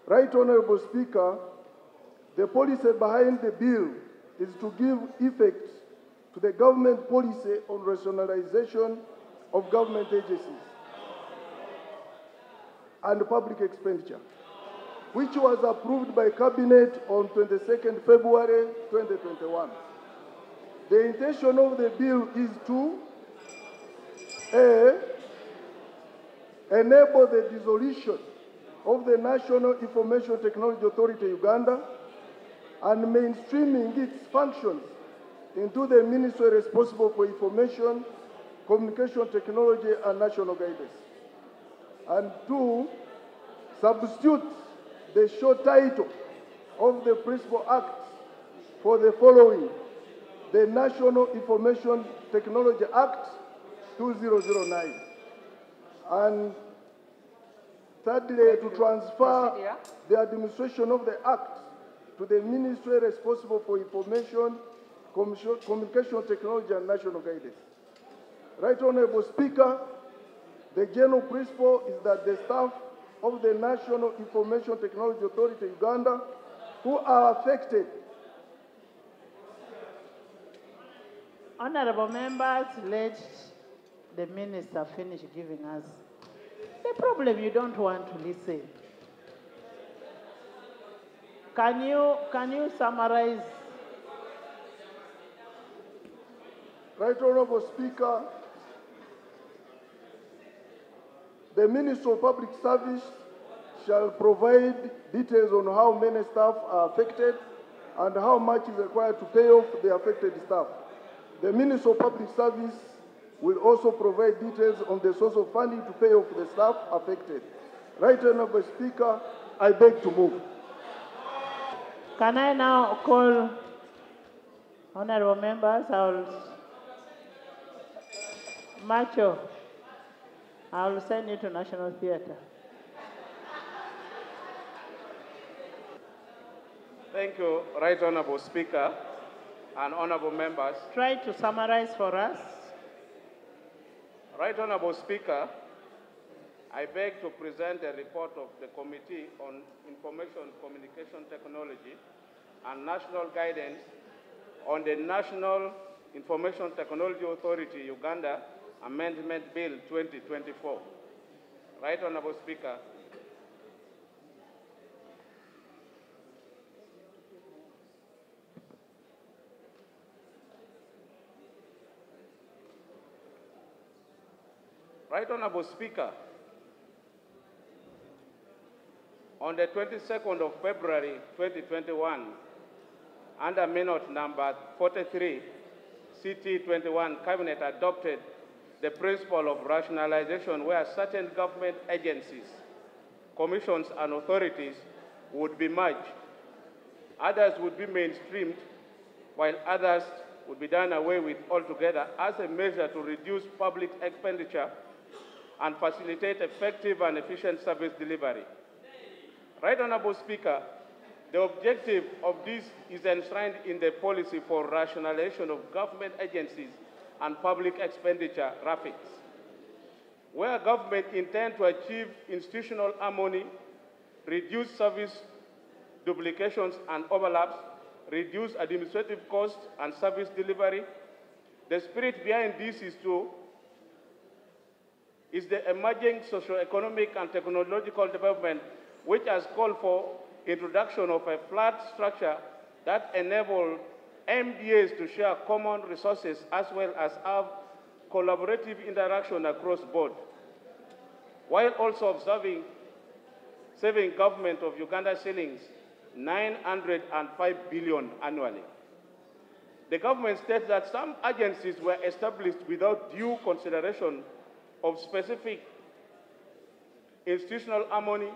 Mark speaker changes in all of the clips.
Speaker 1: Right Honorable Speaker, the policy behind the bill is to give effect to the government policy on rationalization of government agencies and public expenditure, which was approved by Cabinet on 22nd February 2021. The intention of the bill is to enable the dissolution of the National Information Technology Authority Uganda and mainstreaming its functions into the ministry responsible for information, communication technology, and national guidance. And two, substitute the short title of the Principal Act for the following: the National Information Technology Act 2009. And thirdly, to transfer the administration of the Act to the ministry responsible for information, communication technology, and national guidance. Right Honorable Speaker, the general principle is that the staff of the National Information Technology Authority Uganda who are affected.
Speaker 2: Honorable members, let the minister finish giving us the problem. You don't want to listen. Can you summarize?
Speaker 1: Right Honorable Speaker, the Minister of Public Service shall provide details on how many staff are affected and how much is required to pay off the affected staff. The Minister of Public Service will also provide details on the source of funding to pay off the staff affected. Right Honorable Speaker, I beg to move.
Speaker 2: Can I now call honorable members? Macho, I will send you to National Theatre.
Speaker 3: Thank you, Right Honorable Speaker and honorable members.
Speaker 2: Try to summarize for us.
Speaker 3: Right Honorable Speaker, I beg to present a report of the Committee on Information Communication Technology and National Guidance on the National Information Technology Authority Uganda Amendment Bill 2024. Right Honorable Speaker. Right Honorable Speaker, on the 22nd of February 2021, under minute number 43, CT 21, Cabinet adopted the principle of rationalization where certain government agencies, commissions, and authorities would be merged. Others would be mainstreamed, while others would be done away with altogether as a measure to reduce public expenditure and facilitate effective and efficient service delivery. Right Honorable Speaker, the objective of this is enshrined in the policy for rationalization of government agencies and public expenditure RAFIX, where government intend to achieve institutional harmony, reduce service duplications and overlaps, reduce administrative costs and service delivery. The spirit behind this is the emerging socio-economic and technological development which has called for introduction of a flat structure that enables MDAs to share common resources as well as have collaborative interaction across board, while also saving government of Uganda shillings 905 billion annually. The government states that some agencies were established without due consideration of specific institutional harmony,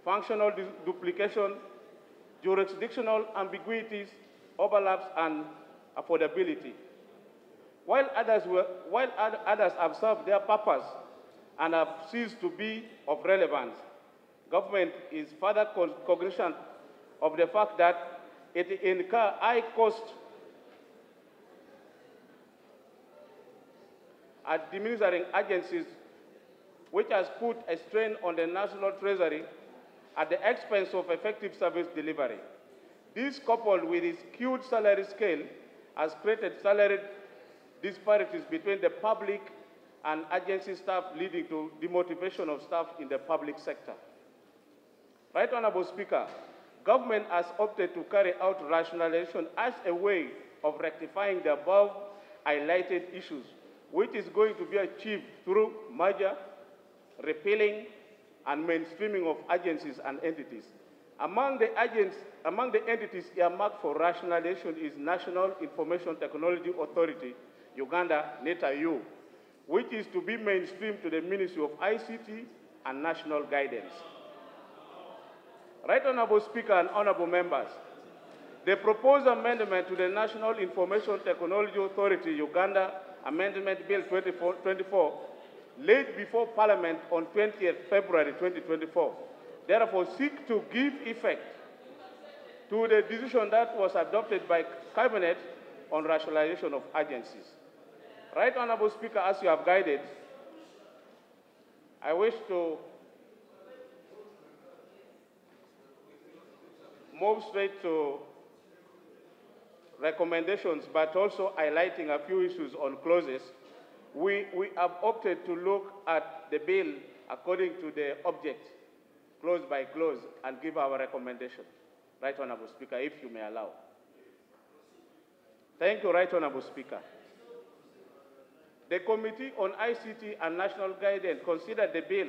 Speaker 3: functional duplication, jurisdictional ambiguities, overlaps, and affordability. While others have served their purpose and have ceased to be of relevance, government is further cognizant of the fact that it incurs high cost administering agencies, which has put a strain on the national treasury at the expense of effective service delivery. This, coupled with its skewed salary scale, has created salary disparities between the public and agency staff, leading to demotivation of staff in the public sector. Right Honorable Speaker, government has opted to carry out rationalization as a way of rectifying the above highlighted issues, which is going to be achieved through merger, repealing, and mainstreaming of agencies and entities. Among the entities earmarked for rationalization is National Information Technology Authority, Uganda, NITA U, which is to be mainstreamed to the Ministry of ICT and National Guidance. Right Honorable Speaker and Honorable Members, the proposed amendment to the National Information Technology Authority, Uganda, Amendment Bill 24, laid before Parliament on 20th February 2024, therefore seek to give effect to the decision that was adopted by Cabinet on rationalization of agencies. Right Honorable Speaker, as you have guided, I wish to move straight to recommendations, but also highlighting a few issues on clauses. We have opted to look at the bill according to the object, clause by clause, and give our recommendation. Right Honorable Speaker, if you may allow. Thank you, Right Honorable Speaker. The Committee on ICT and National Guidance considered the bill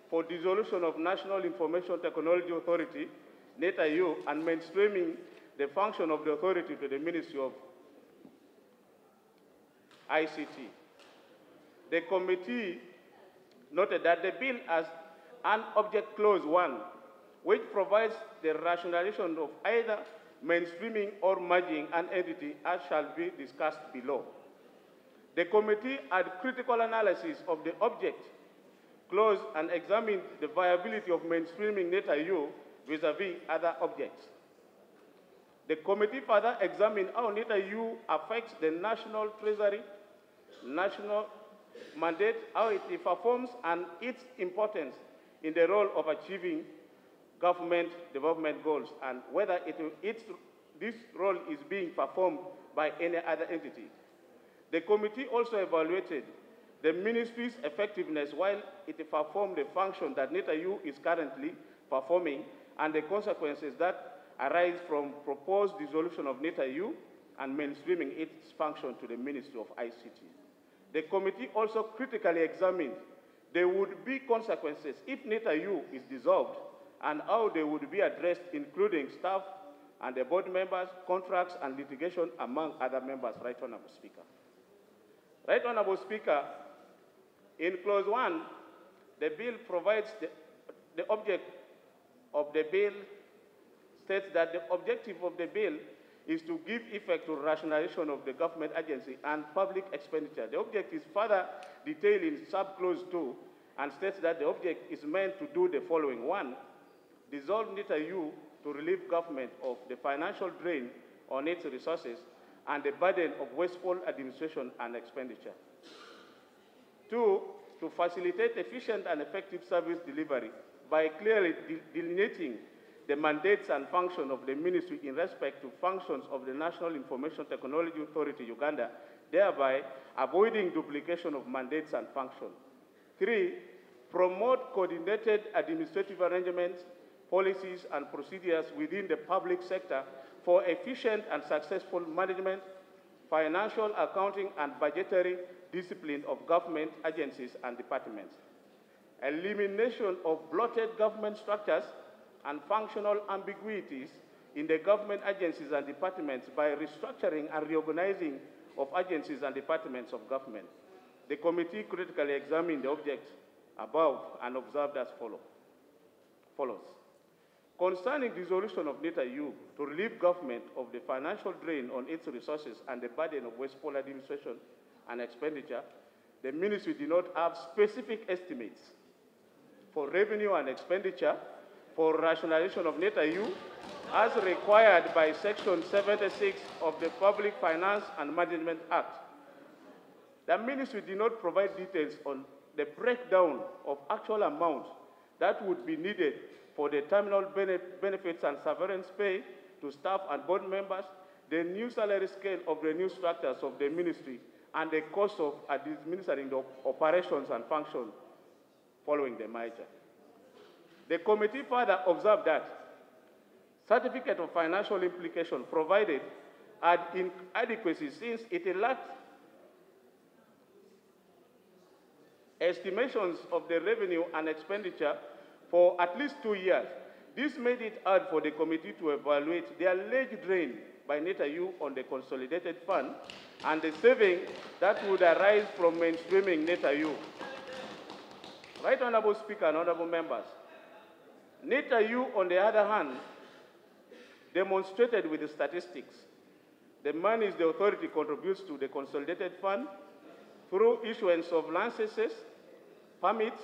Speaker 3: for dissolution of National Information Technology Authority, NITA U, and mainstreaming the function of the authority to the Ministry of ICT. The committee noted that the bill has an object clause 1, which provides the rationalization of either mainstreaming or merging an entity, as shall be discussed below. The committee had critical analysis of the object clause and examined the viability of mainstreaming NITA U vis-à-vis other objects. The committee further examined how NITA U affects the national treasury, national mandate, how it performs, and its importance in the role of achieving government development goals, and whether this role is being performed by any other entity. The committee also evaluated the ministry's effectiveness while it performed the function that NITA U is currently performing, and the consequences that arise from proposed dissolution of NITA U and mainstreaming its function to the Ministry of ICT. The committee also critically examined there would be consequences if NITA U is dissolved and how they would be addressed, including staff and the board members, contracts, and litigation, among other members. Right Honorable Speaker. Right Honorable Speaker, in clause 1, the bill provides the object of the bill states that the objective of the bill is to give effect to rationalization of the government agency and public expenditure. The object is further detailed in sub-clause 2 and states that the object is meant to do the following. 1, dissolve NITA U to relieve government of the financial drain on its resources and the burden of wasteful administration and expenditure. 2, to facilitate efficient and effective service delivery by clearly delineating the mandates and function of the ministry in respect to functions of the National Information Technology Authority, Uganda, thereby avoiding duplication of mandates and functions. 3, promote coordinated administrative arrangements, policies, and procedures within the public sector for efficient and successful management, financial, accounting, and budgetary discipline of government agencies and departments. Elimination of bloated government structures and functional ambiguities in the government agencies and departments by restructuring and reorganizing of agencies and departments of government. The committee critically examined the objects above and observed as follows. Concerning dissolution of NITA U to relieve government of the financial drain on its resources and the burden of wasteful administration and expenditure, the ministry did not have specific estimates for revenue and expenditure for rationalization of NITA U as required by Section 76 of the Public Finance and Management Act. The ministry did not provide details on the breakdown of actual amounts that would be needed for the terminal benefits and severance pay to staff and board members, the new salary scale of the new structures of the ministry, and the cost of administering the operations and functions following the merger. The committee further observed that certificate of financial implication provided had inadequacy since it lacked estimations of the revenue and expenditure for at least 2 years. This made it hard for the committee to evaluate the alleged drain by NITA U on the consolidated fund and the saving that would arise from mainstreaming NITA U. Right Honorable Speaker and Honorable Members, NITA U, on the other hand, demonstrated with the statistics the monies the authority contributes to the consolidated fund through issuance of licenses, permits,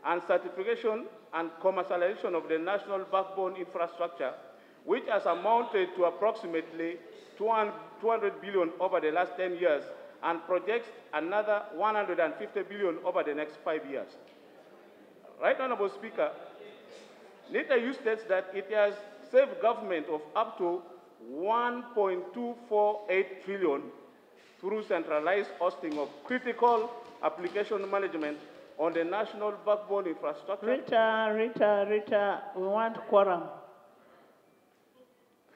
Speaker 3: and certification and commercialization of the national backbone infrastructure, which has amounted to approximately 200 billion over the last 10 years and projects another 150 billion over the next 5 years. Right Honorable Speaker, NITA U states that it has saved government of up to 1.248 trillion through centralized hosting of critical application management on the national backbone infrastructure.
Speaker 2: Rita, we want quorum.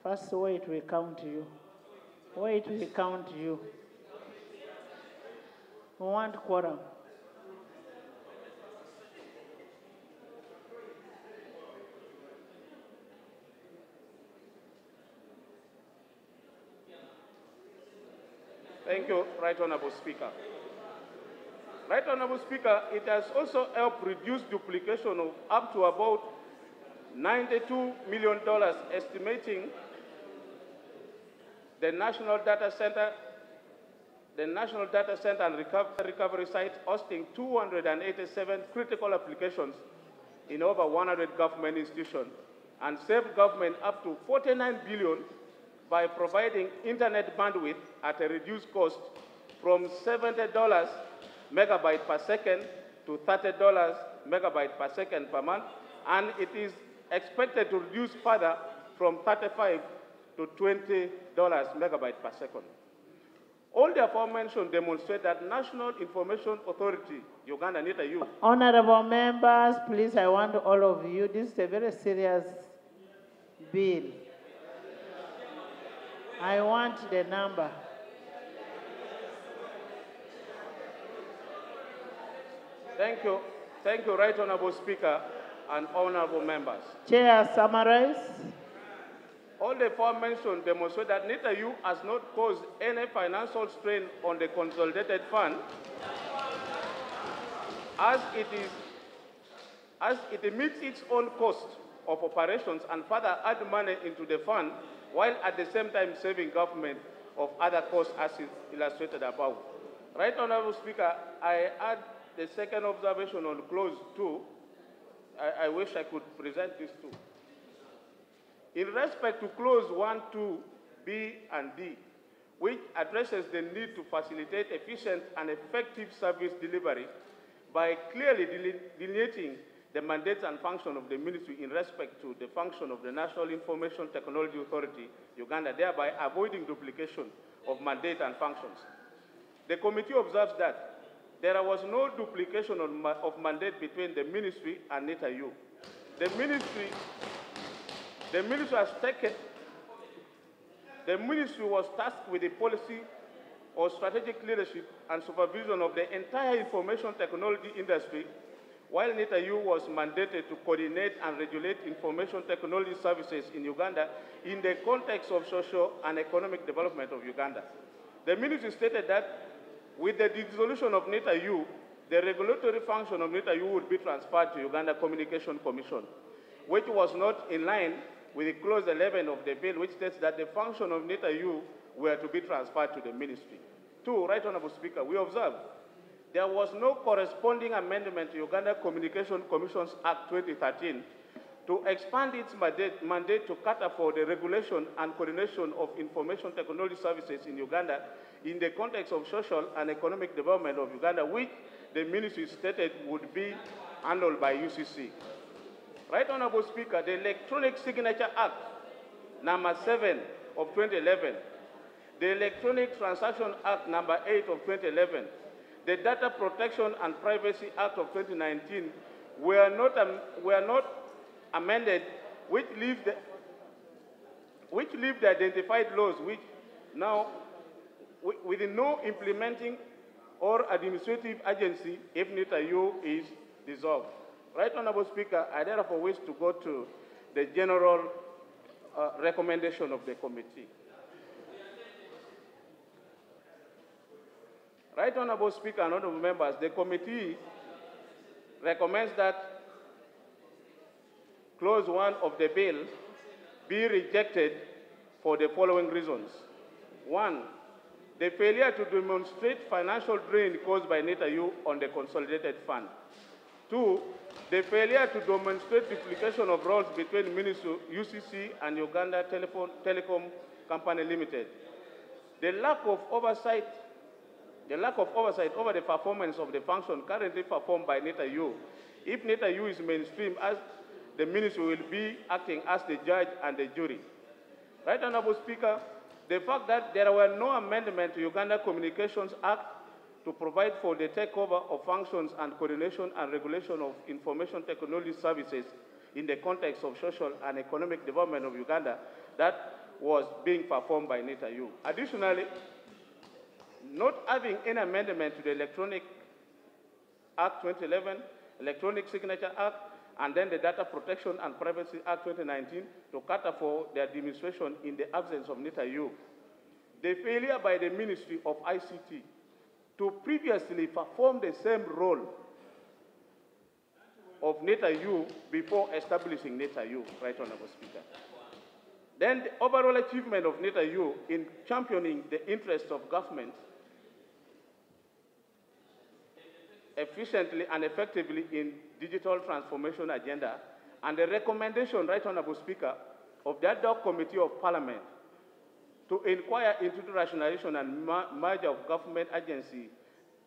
Speaker 2: First, wait, we count you. Wait, we count you. We want quorum.
Speaker 3: Thank you, Right Honorable Speaker. Right Honorable Speaker, it has also helped reduce duplication of up to about $92 million, estimating the National Data Center and recovery site hosting 287 critical applications in over 100 government institutions and saved government up to $49 billion by providing internet bandwidth at a reduced cost from $70 megabyte per second to $30 megabyte per second per month, and it is expected to reduce further from $35 to $20 megabyte per second. All the aforementioned demonstrate that National Information Authority, Uganda NITA U.
Speaker 2: Honorable members, please, I want all of you, this is a very serious bill. I want the number.
Speaker 3: Thank you. Thank you, Right Honorable Speaker and honorable members.
Speaker 2: Chair, summarize.
Speaker 3: All the aforementioned demonstrate that NITA U has not caused any financial strain on the consolidated fund as it meets its own cost of operations and further add money into the fund, while at the same time saving government of other costs as is illustrated above. Right Honorable Speaker, I add the second observation on clause 2. I wish I could present this too. In respect to clause 1, 2, B, and D, which addresses the need to facilitate efficient and effective service delivery by clearly delineating the mandates and function of the ministry in respect to the function of the National Information Technology Authority, Uganda, thereby avoiding duplication of mandate and functions. The committee observes that there was no duplication of mandate between the ministry and NITA U. The ministry was tasked with the policy or strategic leadership and supervision of the entire information technology industry, while NITA U was mandated to coordinate and regulate information technology services in Uganda in the context of social and economic development of Uganda. The ministry stated that with the dissolution of NITA U, the regulatory function of NITA U would be transferred to Uganda Communication Commission, which was not in line with the clause 11 of the bill, which states that the function of NITA U were to be transferred to the ministry. 2, Right Honorable Speaker, we observe there was no corresponding amendment to Uganda Communication Commissions Act 2013 to expand its mandate to cater for the regulation and coordination of information technology services in Uganda in the context of social and economic development of Uganda, which the ministry stated would be handled by UCC. Right Honorable Speaker, the Electronic Signature Act, number 7 of 2011, the Electronic Transaction Act, number 8 of 2011, the Data Protection and Privacy Act of 2019 were not amended, which leave the identified laws which now, with no implementing or administrative agency if NITA U is dissolved. Right Honorable Speaker, I therefore wish to go to the general recommendation of the committee. Right Honorable Speaker and honorable members, the committee recommends that clause 1 of the bill be rejected for the following reasons. 1, the failure to demonstrate financial drain caused by NITA U on the consolidated fund. 2, the failure to demonstrate duplication of roles between Ministry UCC and Uganda Telecom Company Limited. The lack of oversight over the performance of the function currently performed by NITA U. If NITA U is mainstream, as the ministry will be acting as the judge and the jury. Right Honorable Speaker, the fact that there were no amendments to Uganda Communications Act to provide for the takeover of functions and coordination and regulation of information technology services in the context of social and economic development of Uganda that was being performed by NITA U. Additionally, not having any amendment to the Electronic Act 2011, Electronic Signature Act, and then the Data Protection and Privacy Act 2019 to cater for the administration in the absence of NITA U. The failure by the Ministry of ICT to previously perform the same role of NITA U before establishing NITA U, Right Honorable Speaker. Then the overall achievement of NITA U in championing the interests of government efficiently and effectively in digital transformation agenda, and the recommendation, Right Honorable Speaker, of the ad hoc committee of Parliament to inquire into the rationalization and merger of government agency,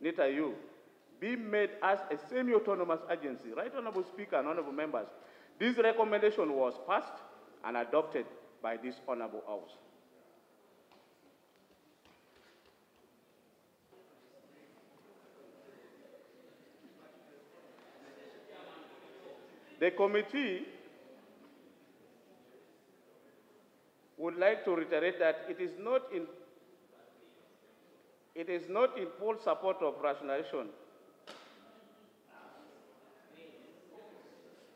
Speaker 3: NITA U, be made as a semi-autonomous agency. Right Honorable Speaker and honorable members, this recommendation was passed and adopted by this honorable House. The committee would like to reiterate that it is not in full support of rationalization.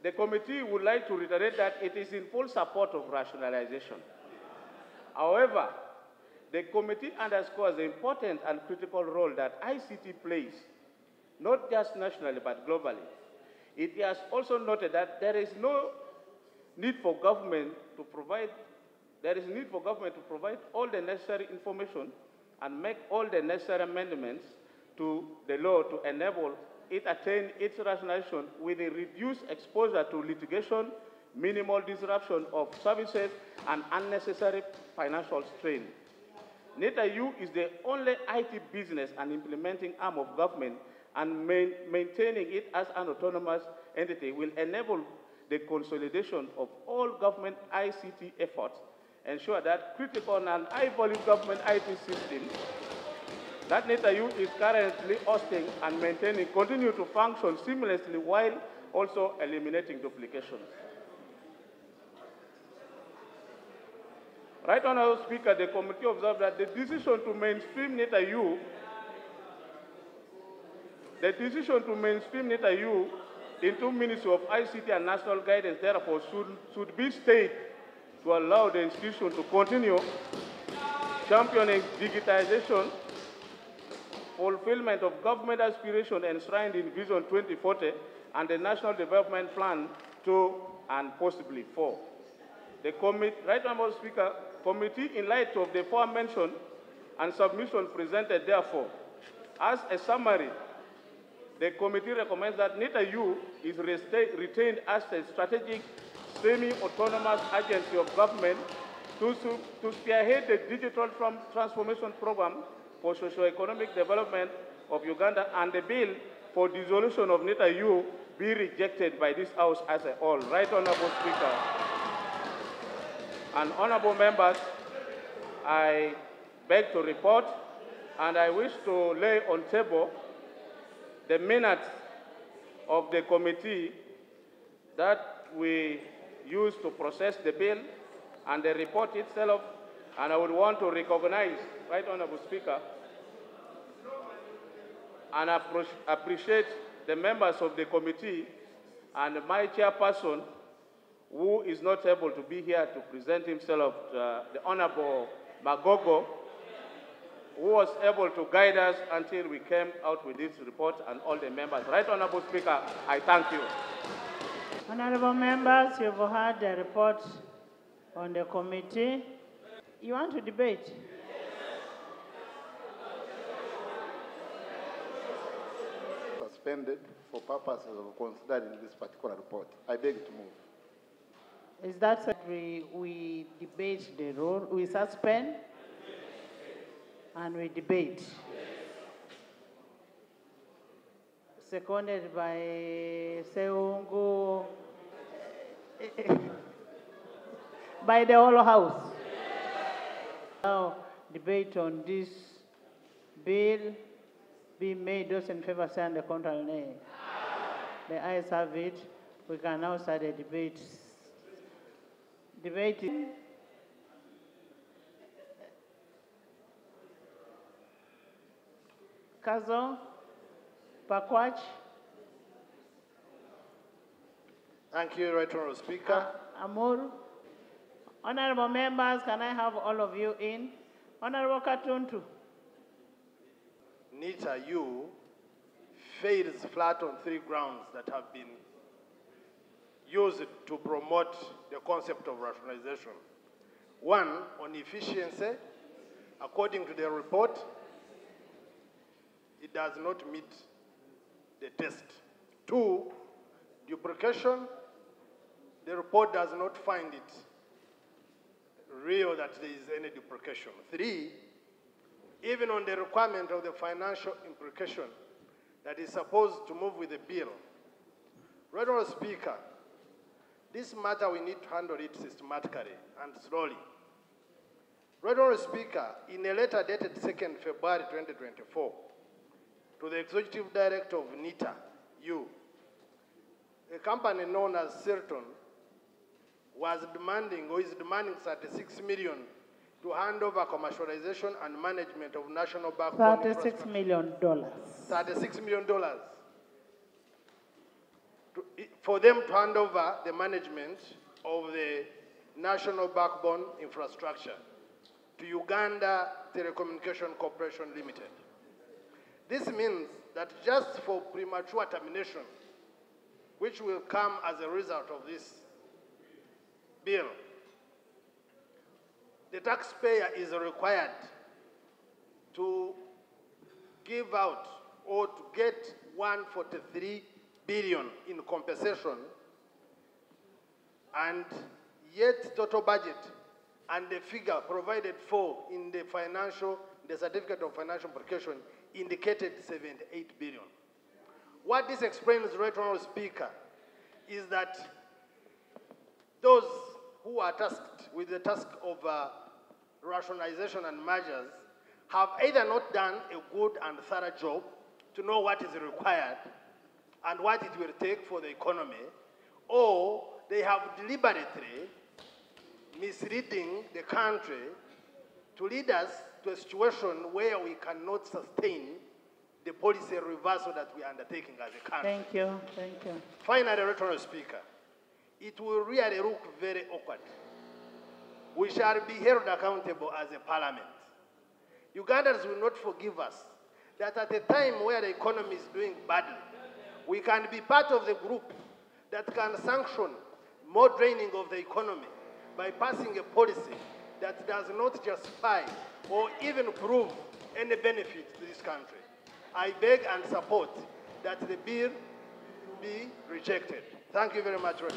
Speaker 3: The committee would like to reiterate that it is in full support of rationalization. However, the committee underscores the important and critical role that ICT plays, not just nationally but globally. It has also noted that there is need for government to provide all the necessary information and make all the necessary amendments to the law to enable it attain its rationalization with a reduced exposure to litigation, minimal disruption of services, and unnecessary financial strain. NITA U is the only IT business and implementing arm of government, and maintaining it as an autonomous entity will enable the consolidation of all government ICT efforts, ensure that critical and high-volume government IT systems that NITA U is currently hosting and maintaining continue to function seamlessly while also eliminating duplications. Right Honorable Speaker, the committee observed that the decision to mainstream NITA U into Ministry of ICT and National Guidance, therefore, should be stayed to allow the institution to continue championing digitization, fulfillment of government aspiration enshrined in Vision 2040 and the National Development Plan 2 and possibly 4. The Right Honorable Speaker, committee, in light of the aforementioned and submission presented, therefore, as a summary, the committee recommends that NITA U is retained as a strategic, semi-autonomous agency of government to spearhead the digital transformation program for socio-economic development of Uganda, and the bill for dissolution of NITA U be rejected by this House as a whole. Right, Honorable Speaker. And honorable members, I beg to report, and I wish to lay on table the minutes of the committee that we used to process the bill and the report itself, and I would want to recognize, Right Honorable Speaker, and appreciate the members of the committee and my chairperson, who is not able to be here to present himself, the Honorable Magogo, who was able to guide us until we came out with this report, and all the members. Right Honorable Speaker, I thank you.
Speaker 2: Honorable members, you've heard the report on the committee. You want to debate?
Speaker 4: Suspended for purposes of considering this particular report. I beg to move.
Speaker 2: Is that so we debate the rule, we suspend and we debate? Seconded by Seungu, by the whole House. Now, debate on this bill be made. Those in favor say and the contrary nay. The ayes have it. We can now start the debate. Debating. Kazo, Pakwach.
Speaker 4: Thank you, Right Honorable Speaker.
Speaker 2: Amur. Honorable members, can I have all of you in? Honorable Katuntu.
Speaker 4: NITA U fails flat on three grounds that have been used to promote the concept of rationalization. One, on efficiency. According to the report, it does not meet the test. Two, duplication. The report does not find it real that there is any duplication. Three, even on the requirement of the financial implication that is supposed to move with the bill. Right Honorable Speaker, this matter we need to handle it systematically and slowly. Right Honorable Speaker, in a letter dated 2nd February 2024 to the Executive Director of NITA U, a company known as Silton was demanding or is demanding 36 million to hand over commercialization and management of national backbone
Speaker 2: $36 million.
Speaker 4: $36 million for them to hand over the management of the national backbone infrastructure to Uganda Telecommunication Corporation Limited. This means that just for premature termination, which will come as a result of this bill, the taxpayer is required to give out or to get 143 billion in compensation, and yet total budget and the figure provided for in the certificate of financial implication indicated 78 billion. What this explains, Right Honorable Speaker, is that those who are tasked with the task of rationalization and measures have either not done a good and thorough job to know what is required and what it will take for the economy, or they have deliberately misleading the country to lead us to a situation where we cannot sustain the policy reversal that we are undertaking as a country.
Speaker 2: Thank you. Thank you.
Speaker 4: Finally, Right Honorable Speaker, it will really look very awkward. We shall be held accountable as a parliament. Ugandans will not forgive us that at a time where the economy is doing badly, we can be part of the group that can sanction more draining of the economy by passing a policy that does not justify or even prove any benefit to this country. I beg and support that the bill be rejected. Thank you very much, Mr.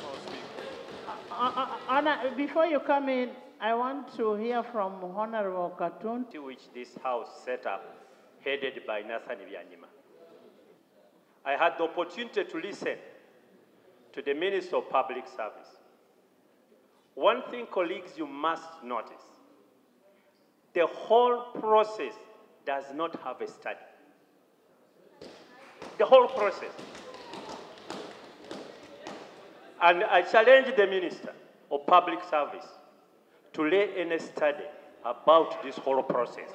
Speaker 4: Speaker.
Speaker 2: Before you come in, I want to hear from Honorable Katun.
Speaker 5: Which this House set up, headed by Nathan Byanyima. I had the opportunity to listen to the Minister of Public Service. One thing, colleagues, you must notice. The whole process does not have a study. The whole process. And I challenge the Minister of Public Service to lay in a study about this whole process.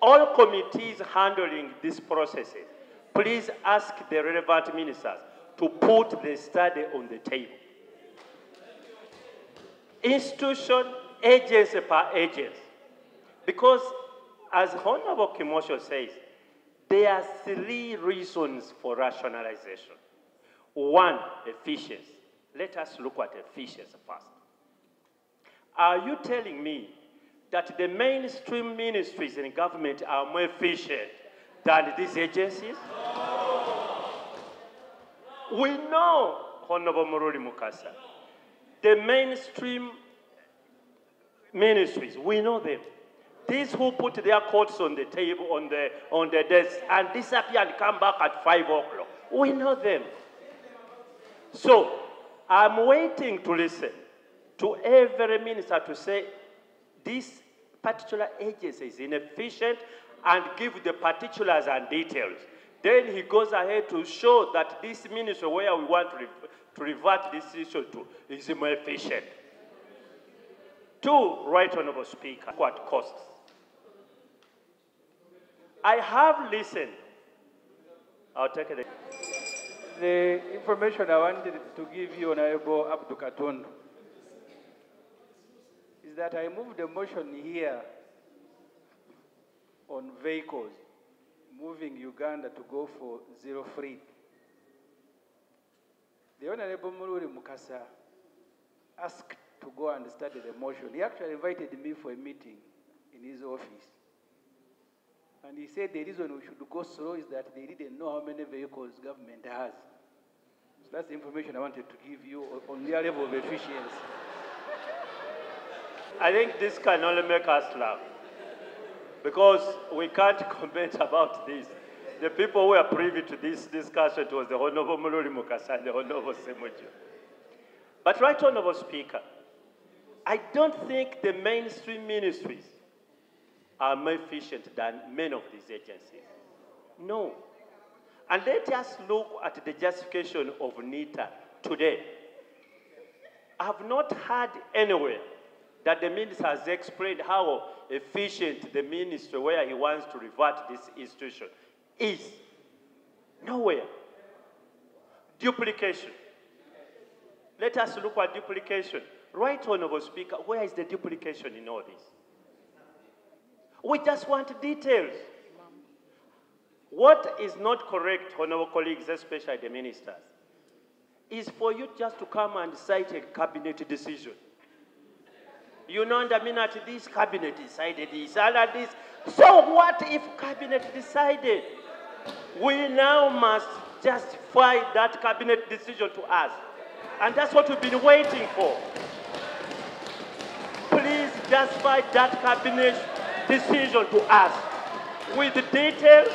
Speaker 5: All committees handling these processes, please ask the relevant ministers to put the study on the table. Institution, agency per agency. Because as Honorable Kimosho says, there are 3 reasons for rationalization. 1, efficiency. Let us look at efficiency first. Are you telling me that the mainstream ministries in government are more efficient than these agencies? We know, Honorable Muruli Mukasa, the mainstream ministries, we know them. These who put their coats on the table, on the desk, and disappear and come back at 5 o'clock. We know them. So, I'm waiting to listen to every minister to say, this particular agency is inefficient, and give the particulars and details. Then he goes ahead to show that this ministry where we want to revert this issue to is more efficient. 2, Right Honorable Speaker, what costs? I have listened. I'll take it.
Speaker 6: The information I wanted to give you, Honorable Abdul Katundu, is that I moved a motion here on vehicles moving Uganda to go for zero freight. The Honorable Muruli Mukasa asked to go and study the motion. He actually invited me for a meeting in his office. And he said the reason we should go slow is that they didn't know how many vehicles government has. So that's the information I wanted to give you on their level of efficiency.
Speaker 5: I think this can only make us laugh, because we can't comment about this. The people who are privy to this discussion was the Honorable Muruli Mukasa and the Honorable Semuju. But Right Honorable Speaker, I don't think the mainstream ministries are more efficient than many of these agencies. No. And let us look at the justification of NITA today. I have not heard anywhere that the minister has explained how efficient the ministry where he wants to revert this institution is. Nowhere. Duplication. Let us look at duplication. Right Honorable Speaker, where is the duplication in all this? We just want details. What is not correct, honorable colleagues, especially the ministers, is for you just to come and cite a cabinet decision. You know, the minute this cabinet decided this, and this. So what if cabinet decided? We now must justify that cabinet decision to us. And that's what we've been waiting for. Please justify that cabinet decision to us with the details,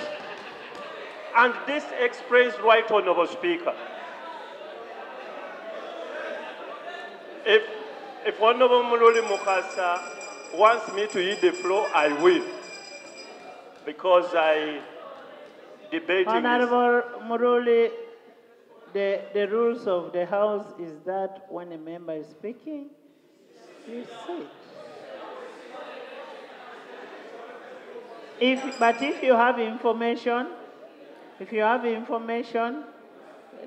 Speaker 5: and this explains Right Honorable Speaker. If Honorable Muruli Mukasa wants me to eat the floor, I will, because I debating
Speaker 2: Honorable Muruli, the rules of the House is that when a member is speaking, you sit. But if you have information,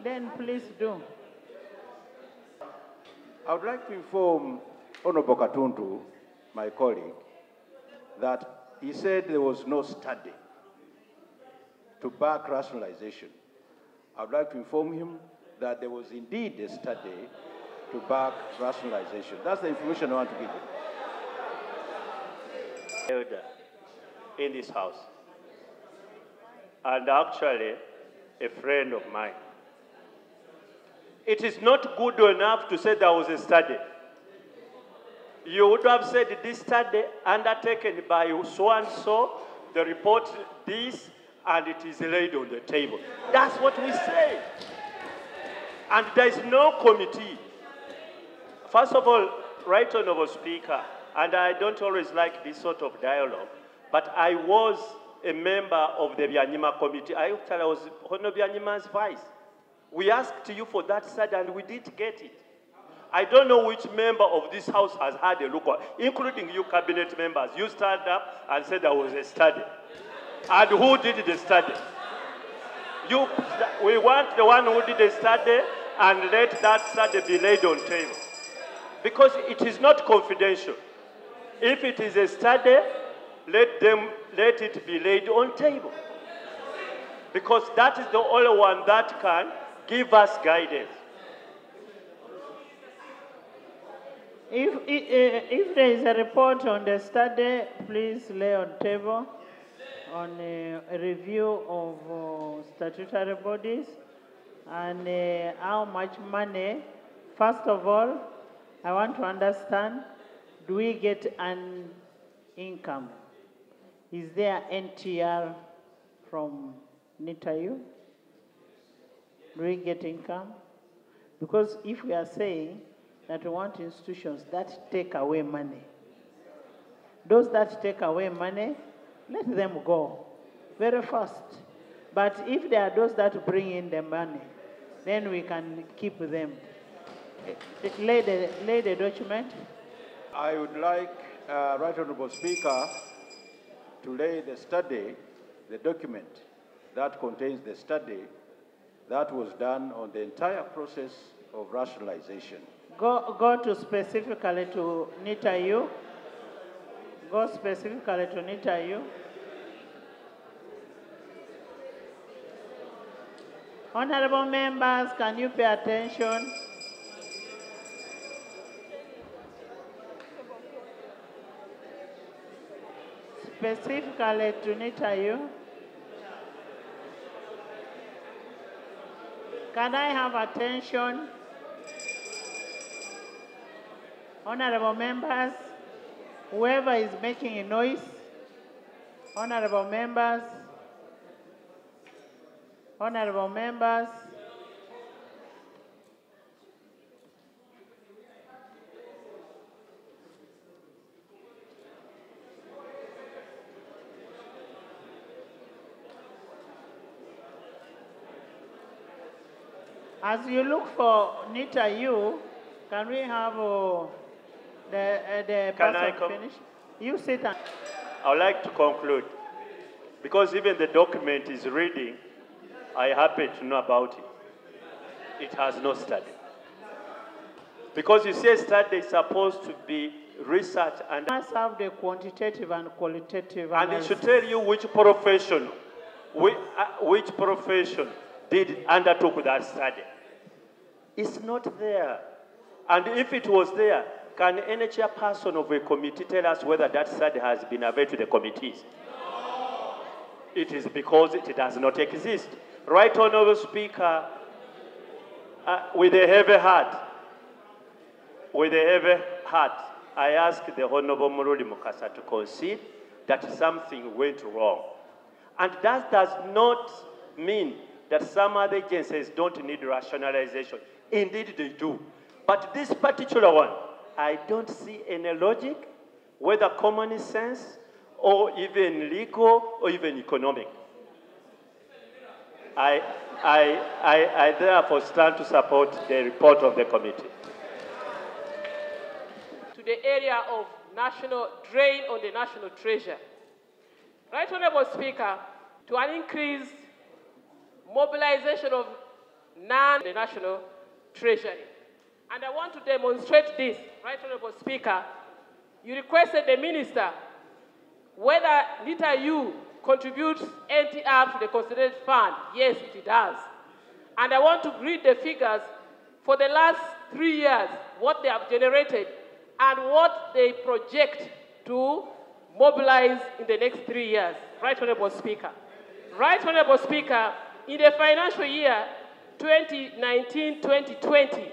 Speaker 2: then please do.
Speaker 7: I would like to inform Honorable Katundu, my colleague, that he said there was no study to back rationalization. I would like to inform him that there was indeed a study to back rationalization. That's the information I want to give you.
Speaker 5: elder in this house, and actually a friend of mine. It is not good enough to say there was a study. You would have said this study undertaken by so and so, the report this, and it is laid on the table. That's what we say. And there is no committee. First of all, Right Honourable Speaker, and I don't always like this sort of dialogue, but I was a member of the Byanyima committee. I was Honourable Byanyima's vice. We asked you for that study and we didn't get it. I don't know which member of this house has had a look, including you cabinet members. You stood up and said there was a study. And who did the study? We want the one who did the study and let that study be laid on table. Because it is not confidential. If it is a study, let it be laid on table. Because that is the only one that can give us guidance.
Speaker 2: If there is a report on the study, please lay on table on a review of statutory bodies and how much money. First of all, I want to understand, do we get an income? Is there NTR from NITA U? Do we get income? Because if we are saying that we want institutions that take away money, those that take away money, let them go very fast. But if there are those that bring in the money, then we can keep them. Lay the document.
Speaker 7: I would like, Right Honourable Speaker, to lay the study, the document that contains the study that was done on the entire process of rationalization.
Speaker 2: Go to specifically to NITA U. Go specifically to NITA U. Honorable members, can you pay attention? Specifically to NITA U. Can I have attention? Honorable members, whoever is making a noise, honorable members, honorable members, as you look for NITA U, can we have the person finish? You sit and...
Speaker 5: I would like to conclude, because even the document is reading, I happen to know about it. It has no study. Because you say study is supposed to be research and...
Speaker 2: must have the quantitative and qualitative
Speaker 5: analysis. And it should tell you which profession undertook that study. It's not there. And if it was there, can any chairperson of a committee tell us whether that study has been available to the committees? No. It is because it does not exist. Right Honourable Speaker, with a heavy heart, I ask the Honourable Muruli Mukasa to concede that something went wrong. And that does not mean that some other agencies don't need rationalization. Indeed, they do. But this particular one, I don't see any logic, whether common sense, or even legal, or even economic. I therefore stand to support the report of the committee.
Speaker 8: To the area of national drain on the national treasure. Right Honourable Speaker, to an increased mobilization of the national treasury. And I want to demonstrate this, Right Honourable Speaker. You requested the minister whether NITA U contributes NTR to the consolidated fund. Yes, it does. And I want to read the figures for the last 3 years, what they have generated and what they project to mobilize in the next 3 years. Right Honourable Speaker. Right Honourable Speaker, in the financial year 2019-2020,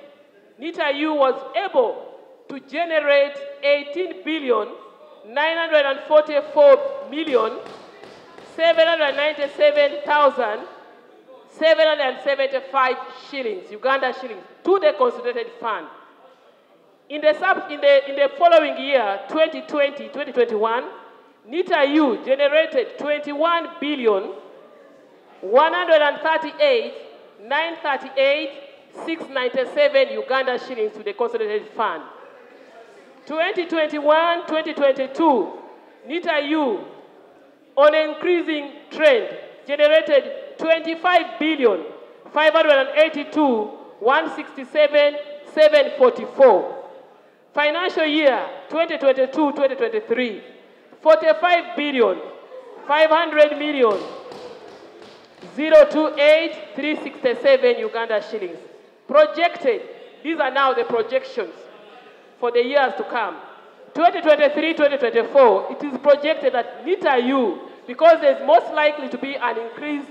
Speaker 8: NITA U was able to generate 18,944,797,6 775 shillings, Uganda shillings, to the consolidated fund. In the following year, 2020-2021, NITA U generated 21,138,938,697 Uganda shillings to the consolidated fund. 2021-2022, NITA U, on an increasing trend, generated 25,582,167,744. Financial year 2022-2023, 45,500,028,367 Uganda shillings. Projected, these are now the projections for the years to come. 2023-2024, it is projected that NITA U, because there's most likely to be an increased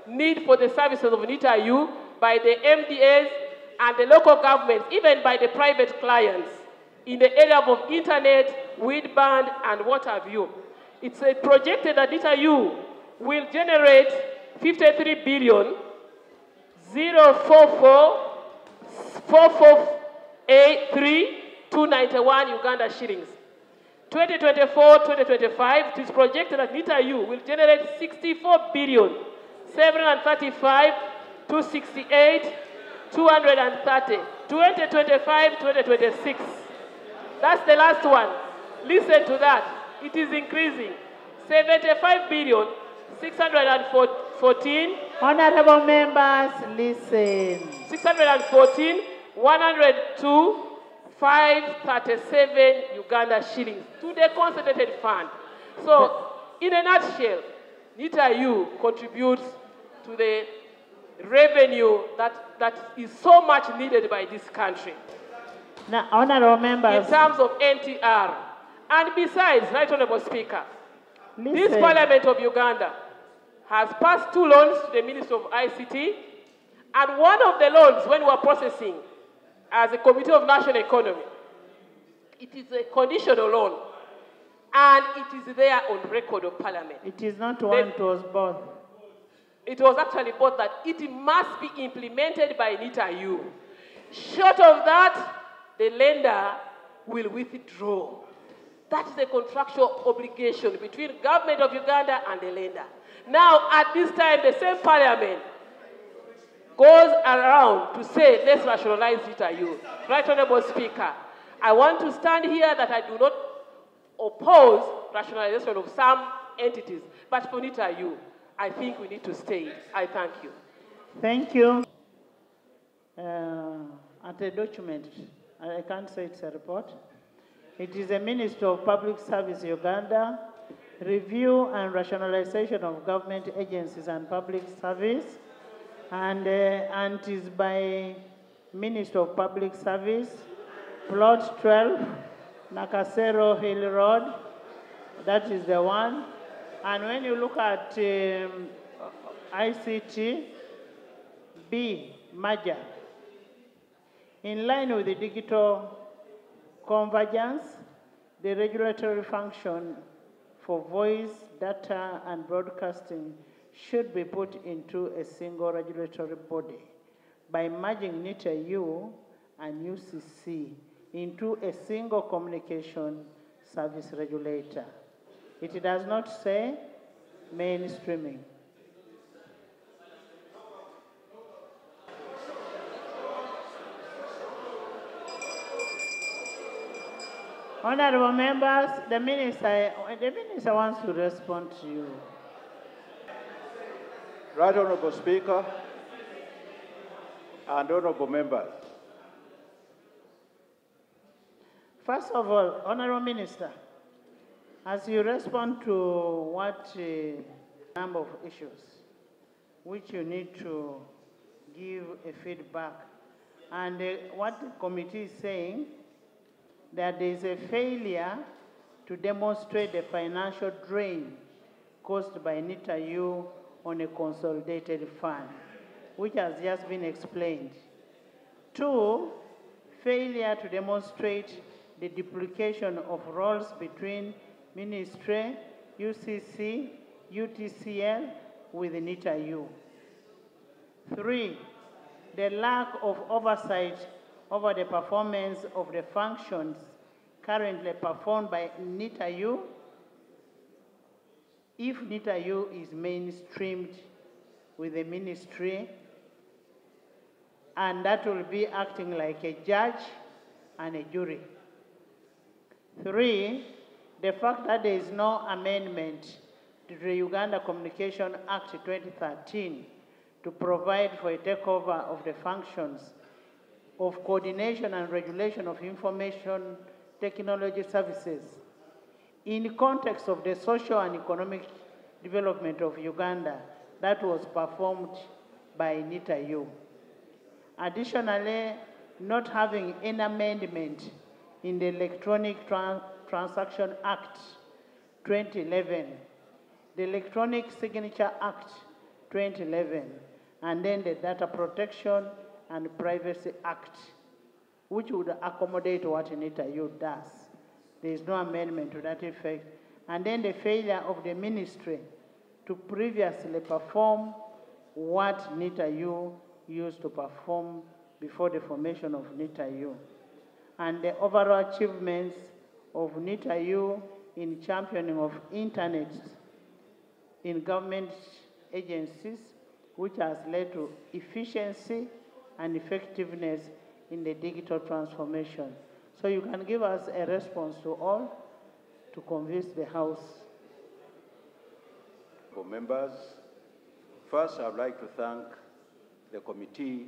Speaker 8: need for the services of NITA U by the MDAs and the local governments, even by the private clients, in the area of internet, weed band, and what have you. It's projected that NITA U will generate 53,044,448,3,291 Uganda shillings. 2024-2025, it is projected that NITA U will generate 64,735,268,230. 2025-2026. That's the last one. Listen to that. It is increasing. 75,614.
Speaker 2: Honorable members, listen.
Speaker 8: 614, 102, 537 Uganda shillings to the consolidated fund. So, in a nutshell, NITA U contributes to the revenue that is so much needed by this country.
Speaker 2: Now, honorable members,
Speaker 8: in terms of NTR. And besides, Right Honorable Speaker,
Speaker 2: listen.
Speaker 8: This Parliament of Uganda has passed 2 loans to the Ministry of ICT, and one of the loans, when we were processing as a Committee of National Economy, it is a conditional loan, and it is there on record of Parliament.
Speaker 2: It is not one, it was both.
Speaker 8: It was actually both that it must be implemented by NITA U. Short of that, the lender will withdraw. That is a contractual obligation between government of Uganda and the lender. Now, at this time, the same Parliament goes around to say, let's rationalize NITA U. Right Honorable Speaker, I want to stand here that I do not oppose rationalization of some entities, but for NITA U, I think we need to stay. I thank you.
Speaker 2: Thank you. At a document, I can't say it's a report. It is the Minister of Public Service Uganda, Review and Rationalization of Government Agencies and Public Service, and it is by Minister of Public Service, Plot 12, Nakasero Hill Road, that is the one. And when you look at ICT, B, merger, in line with the digital convergence, the regulatory function for voice, data, and broadcasting should be put into a single regulatory body by merging NITA U and UCC into a single communication service regulator. It does not say mainstreaming. Honorable members, the minister wants to respond to you.
Speaker 7: Right Honorable Speaker and honorable members.
Speaker 2: First of all, Honorable Minister, as you respond to what number of issues which you need to give a feedback, and what the committee is saying, that there is a failure to demonstrate the financial drain caused by NITA U on a consolidated fund, which has just been explained. 2, failure to demonstrate the duplication of roles between Ministry, UCC, UTCL with NITA U. 3, the lack of oversight over the performance of the functions currently performed by NITA U. If NITA U is mainstreamed with the ministry, and that will be acting like a judge and a jury. 3, the fact that there is no amendment to the Uganda Communication Act 2013 to provide for a takeover of the functions of coordination and regulation of information technology services in context of the social and economic development of Uganda that was performed by NITA U. Additionally, not having an amendment in the Electronic Transaction Act 2011, the Electronic Signature Act 2011, and then the Data Protection and Privacy Act, which would accommodate what NITA U does. There is no amendment to that effect. And then the failure of the ministry to previously perform what NITA U used to perform before the formation of NITA U. And the overall achievements of NITA U in championing of internet in government agencies, which has led to efficiency and effectiveness in the digital transformation. So you can give us a response to all to convince the House.
Speaker 7: For members, first I'd like to thank the committee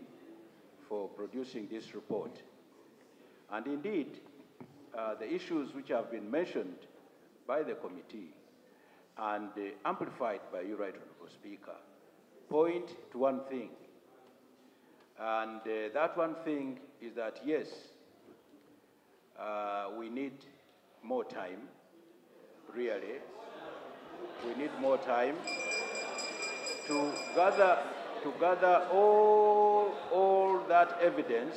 Speaker 7: for producing this report. And indeed, the issues which have been mentioned by the committee and amplified by you, Right Honourable Speaker, point to one thing. And that one thing is that, yes, we need more time, really. We need more time to gather all that evidence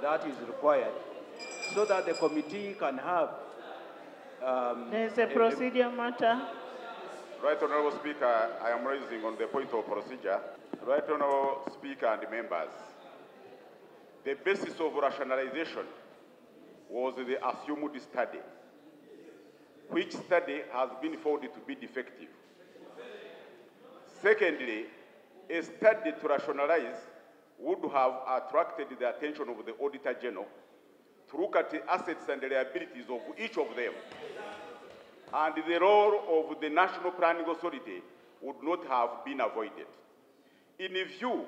Speaker 7: that is required so that the committee can have
Speaker 2: there's a procedure matter.
Speaker 9: Right Honourable Speaker, I am raising on the point of procedure. Right Honourable Speaker and members, the basis of rationalization was the assumed study, which study has been found to be defective. Secondly, a study to rationalize would have attracted the attention of the Auditor General to look at the assets and the liabilities of each of them. And the role of the National Planning Authority would not have been avoided. In view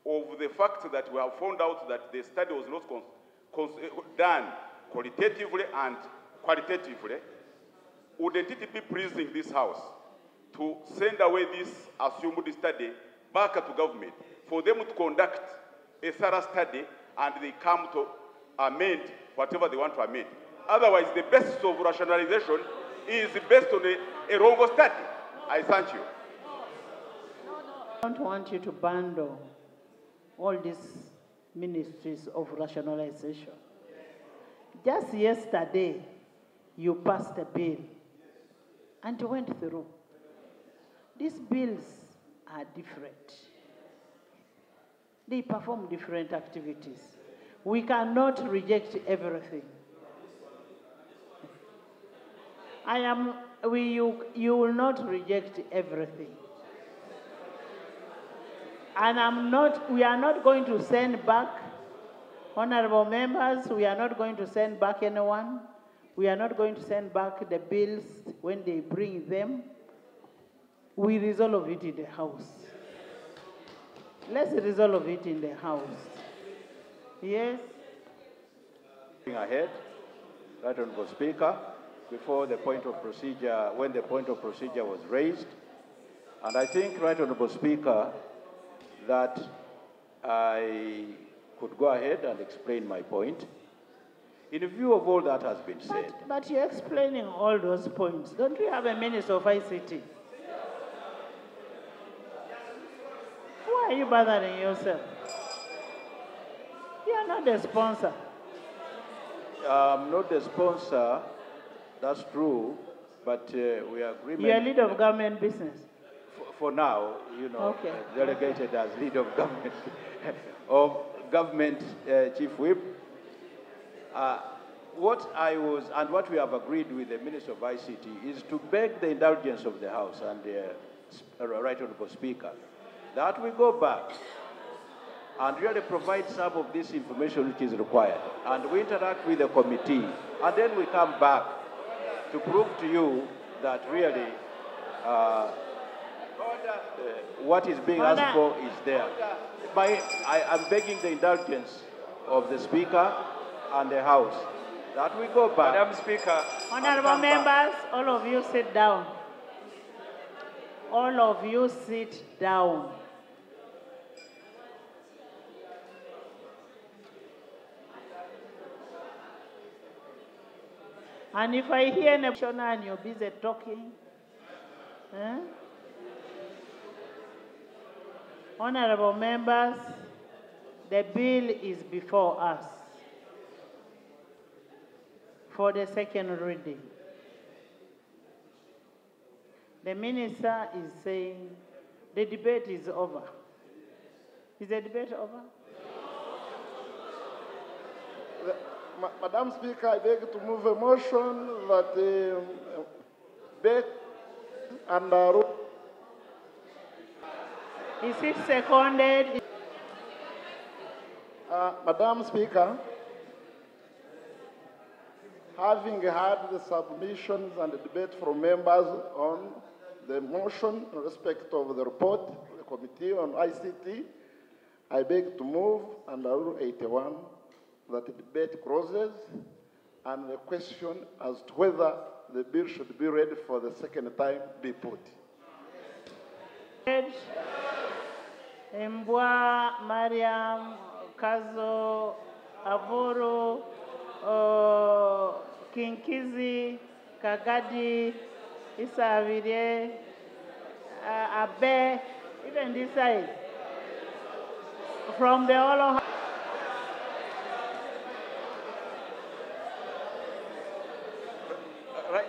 Speaker 9: of the fact that we have found out that the study was not done qualitatively and qualitatively, wouldn't it be pleasing this House to send away this assumed study back to government for them to conduct a thorough study and they come to amend whatever they want to amend? Otherwise, the basis of rationalization is based on a wrong study. I thank you.
Speaker 2: I don't want you to bundle all these ministries of rationalization. Just yesterday, you passed a bill and went through. These bills are different. They perform different activities. We cannot reject everything. You will not reject everything. And we are not going to send back, honorable members, we are not going to send back anyone. We are not going to send back the bills when they bring them. We resolve it in the House. Let's resolve it in the House. Yes?
Speaker 7: Ahead, Right Honourable Speaker, before the point of procedure, when the point of procedure was raised, and I think, Right Honourable Speaker, that I could go ahead and explain my point. In view of all that has been said.
Speaker 2: But you're explaining all those points. Don't you have a Minister of ICT? Why are you bothering yourself? You are not the sponsor.
Speaker 7: I'm not the sponsor, that's true, but we are agreement.
Speaker 2: You are leader of government business.
Speaker 7: for now, you know,
Speaker 2: Okay.
Speaker 7: delegated as leader of government chief whip. What we have agreed with the Minister of ICT is to beg the indulgence of the House and the Right Honorable Speaker that we go back and really provide some of this information which is required. And we interact with the committee, and then we come back to prove to you that really what is being asked for is there. I am begging the indulgence of the Speaker and the House that we go back.
Speaker 5: Madam Speaker.
Speaker 2: Honorable members, all of you sit down. All of you sit down. And if I hear an option and you're busy talking, honorable members, the bill is before us for the second reading. The minister is saying the debate is over. Is the debate over?
Speaker 1: Madam Speaker, I beg to move a motion that the debate and
Speaker 2: Is it seconded?
Speaker 1: Madam Speaker, having had the submissions and the debate from members on the motion in respect of the report of the Committee on ICT, I beg to move under Rule 81 that the debate closes and the question as to whether the bill should be read for the second time be put.
Speaker 2: Mbwa, Mariam, Kazo, Avoro, Kinkizi, Kagadi, Isavire, Abe, even this side. From the Olo.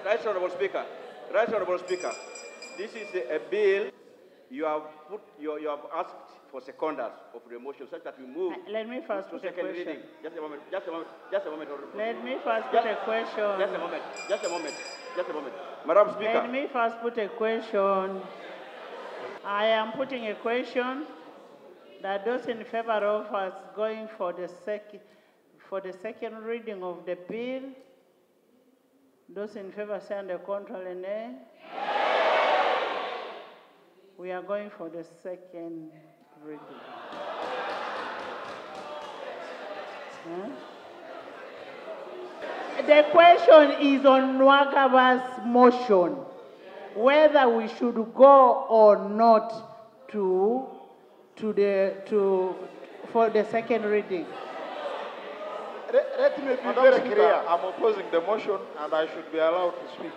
Speaker 7: Right, Honorable Speaker. Right, Honorable Speaker. This is a bill you have asked for seconders of the motion such that we move.
Speaker 2: Let me first put a
Speaker 7: second
Speaker 2: question.
Speaker 7: reading. Just a moment.
Speaker 2: Let me first put a question.
Speaker 7: Just a moment. Madam Speaker.
Speaker 2: Let me first put a question. I am putting a question that those in favor of us going for the second reading of the bill, those in favor say on the contrary, nay. We are going for the second reading. The question is on Nwagaba's motion, whether we should go or not for the second reading.
Speaker 1: Let me be very clear. I'm opposing the motion and I should be allowed to speak.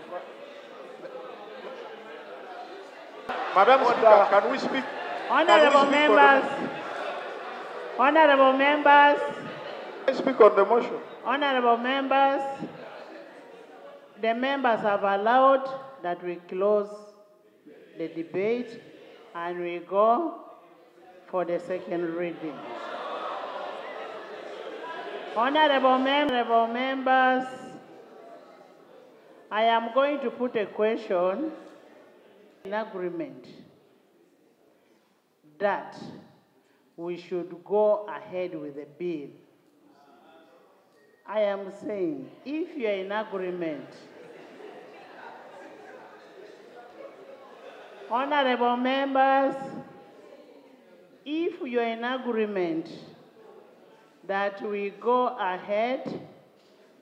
Speaker 1: Madam Speaker, can we speak?
Speaker 2: Honorable members.
Speaker 1: Can I speak on the motion?
Speaker 2: Honorable members, the members have allowed that we close the debate and we go for the second reading. Honorable members, I am going to put a question in agreement that we should go ahead with the bill. I am saying, if you are in agreement, honorable members, if you are in agreement that we go ahead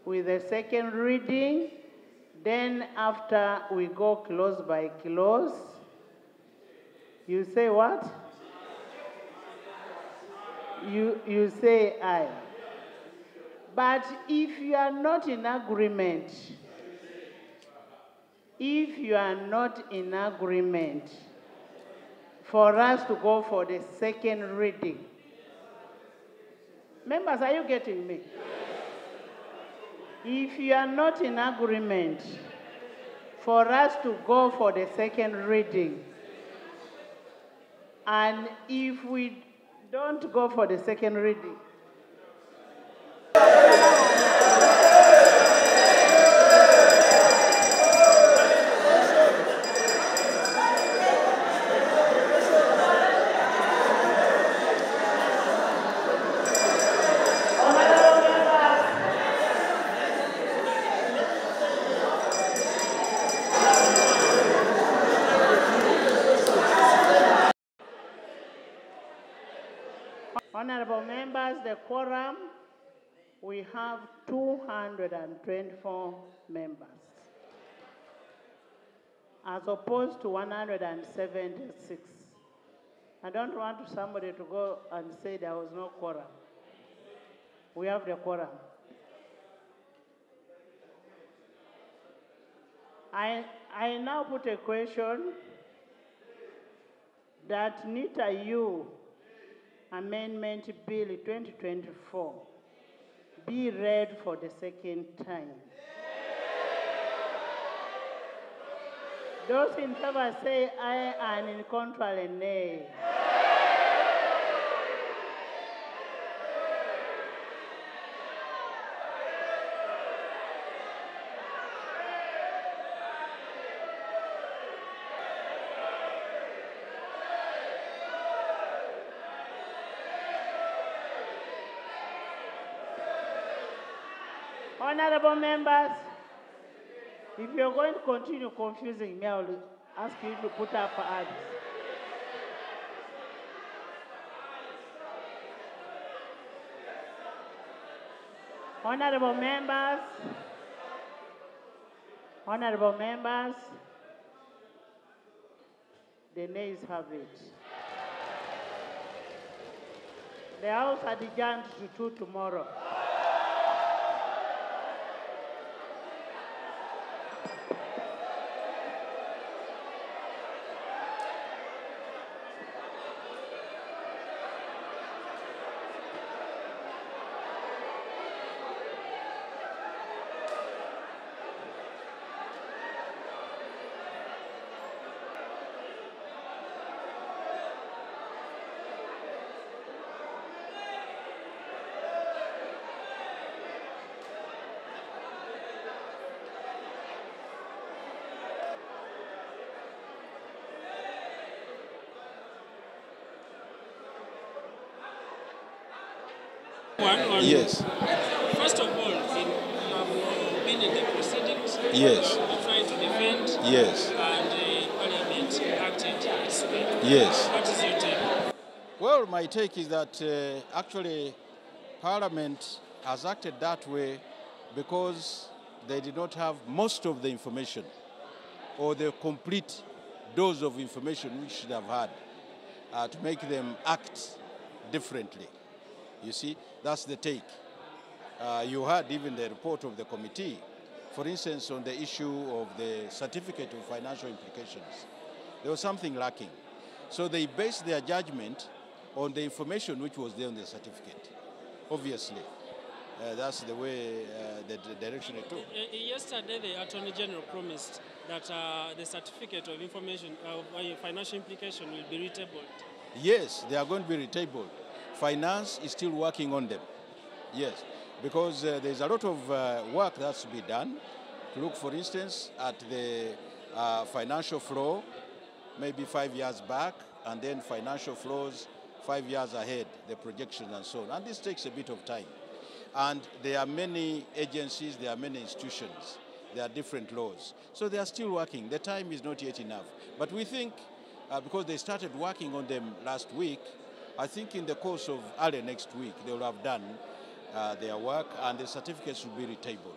Speaker 2: with the second reading, then after we go close by close, you say what? You say aye. But if you are not in agreement, for us to go for the second reading, members, are you getting me? If you are not in agreement for us to go for the second reading, And if we don't go for the second reading, honorable members, the quorum, we have 224 members, as opposed to 176. I don't want somebody to go and say there was no quorum. We have the quorum. I now put a question that NITA U Amendment Bill 2024 be read for the second time. Those in favor say aye, and in contrary nay. Honorable members, if you're going to continue confusing me, I will ask you to put up ads. Honorable members, the nays have it. The House adjourned to 2 tomorrow.
Speaker 10: Yes.
Speaker 11: First of all, you have been in the proceedings.
Speaker 10: Yes.
Speaker 11: You have tried to defend.
Speaker 10: Yes.
Speaker 11: And Parliament acted its way.
Speaker 10: Yes.
Speaker 11: What is your take?
Speaker 10: Well, my take is that actually Parliament has acted that way because they did not have most of the information or the complete dose of information which should have had to make them act differently. You see, that's the take. You heard even the report of the committee, for instance, on the issue of the certificate of financial implications. There was something lacking. So they based their judgment on the information which was there on the certificate. Obviously, that's the way, the direction it took.
Speaker 11: Yesterday, the Attorney General promised that the certificate of information of financial implication will be retabled.
Speaker 10: Yes, they are going to be retabled. Finance is still working on them. Yes, because there's a lot of work that's to be done to look, for instance, at the financial flow, maybe 5 years back, and then financial flows 5 years ahead, the projections and so on. And this takes a bit of time. And there are many agencies, there are many institutions, there are different laws. So they are still working. The time is not yet enough. But we think, because they started working on them last week, I think in the course of early next week, they will have done their work and the certificates will be retabled.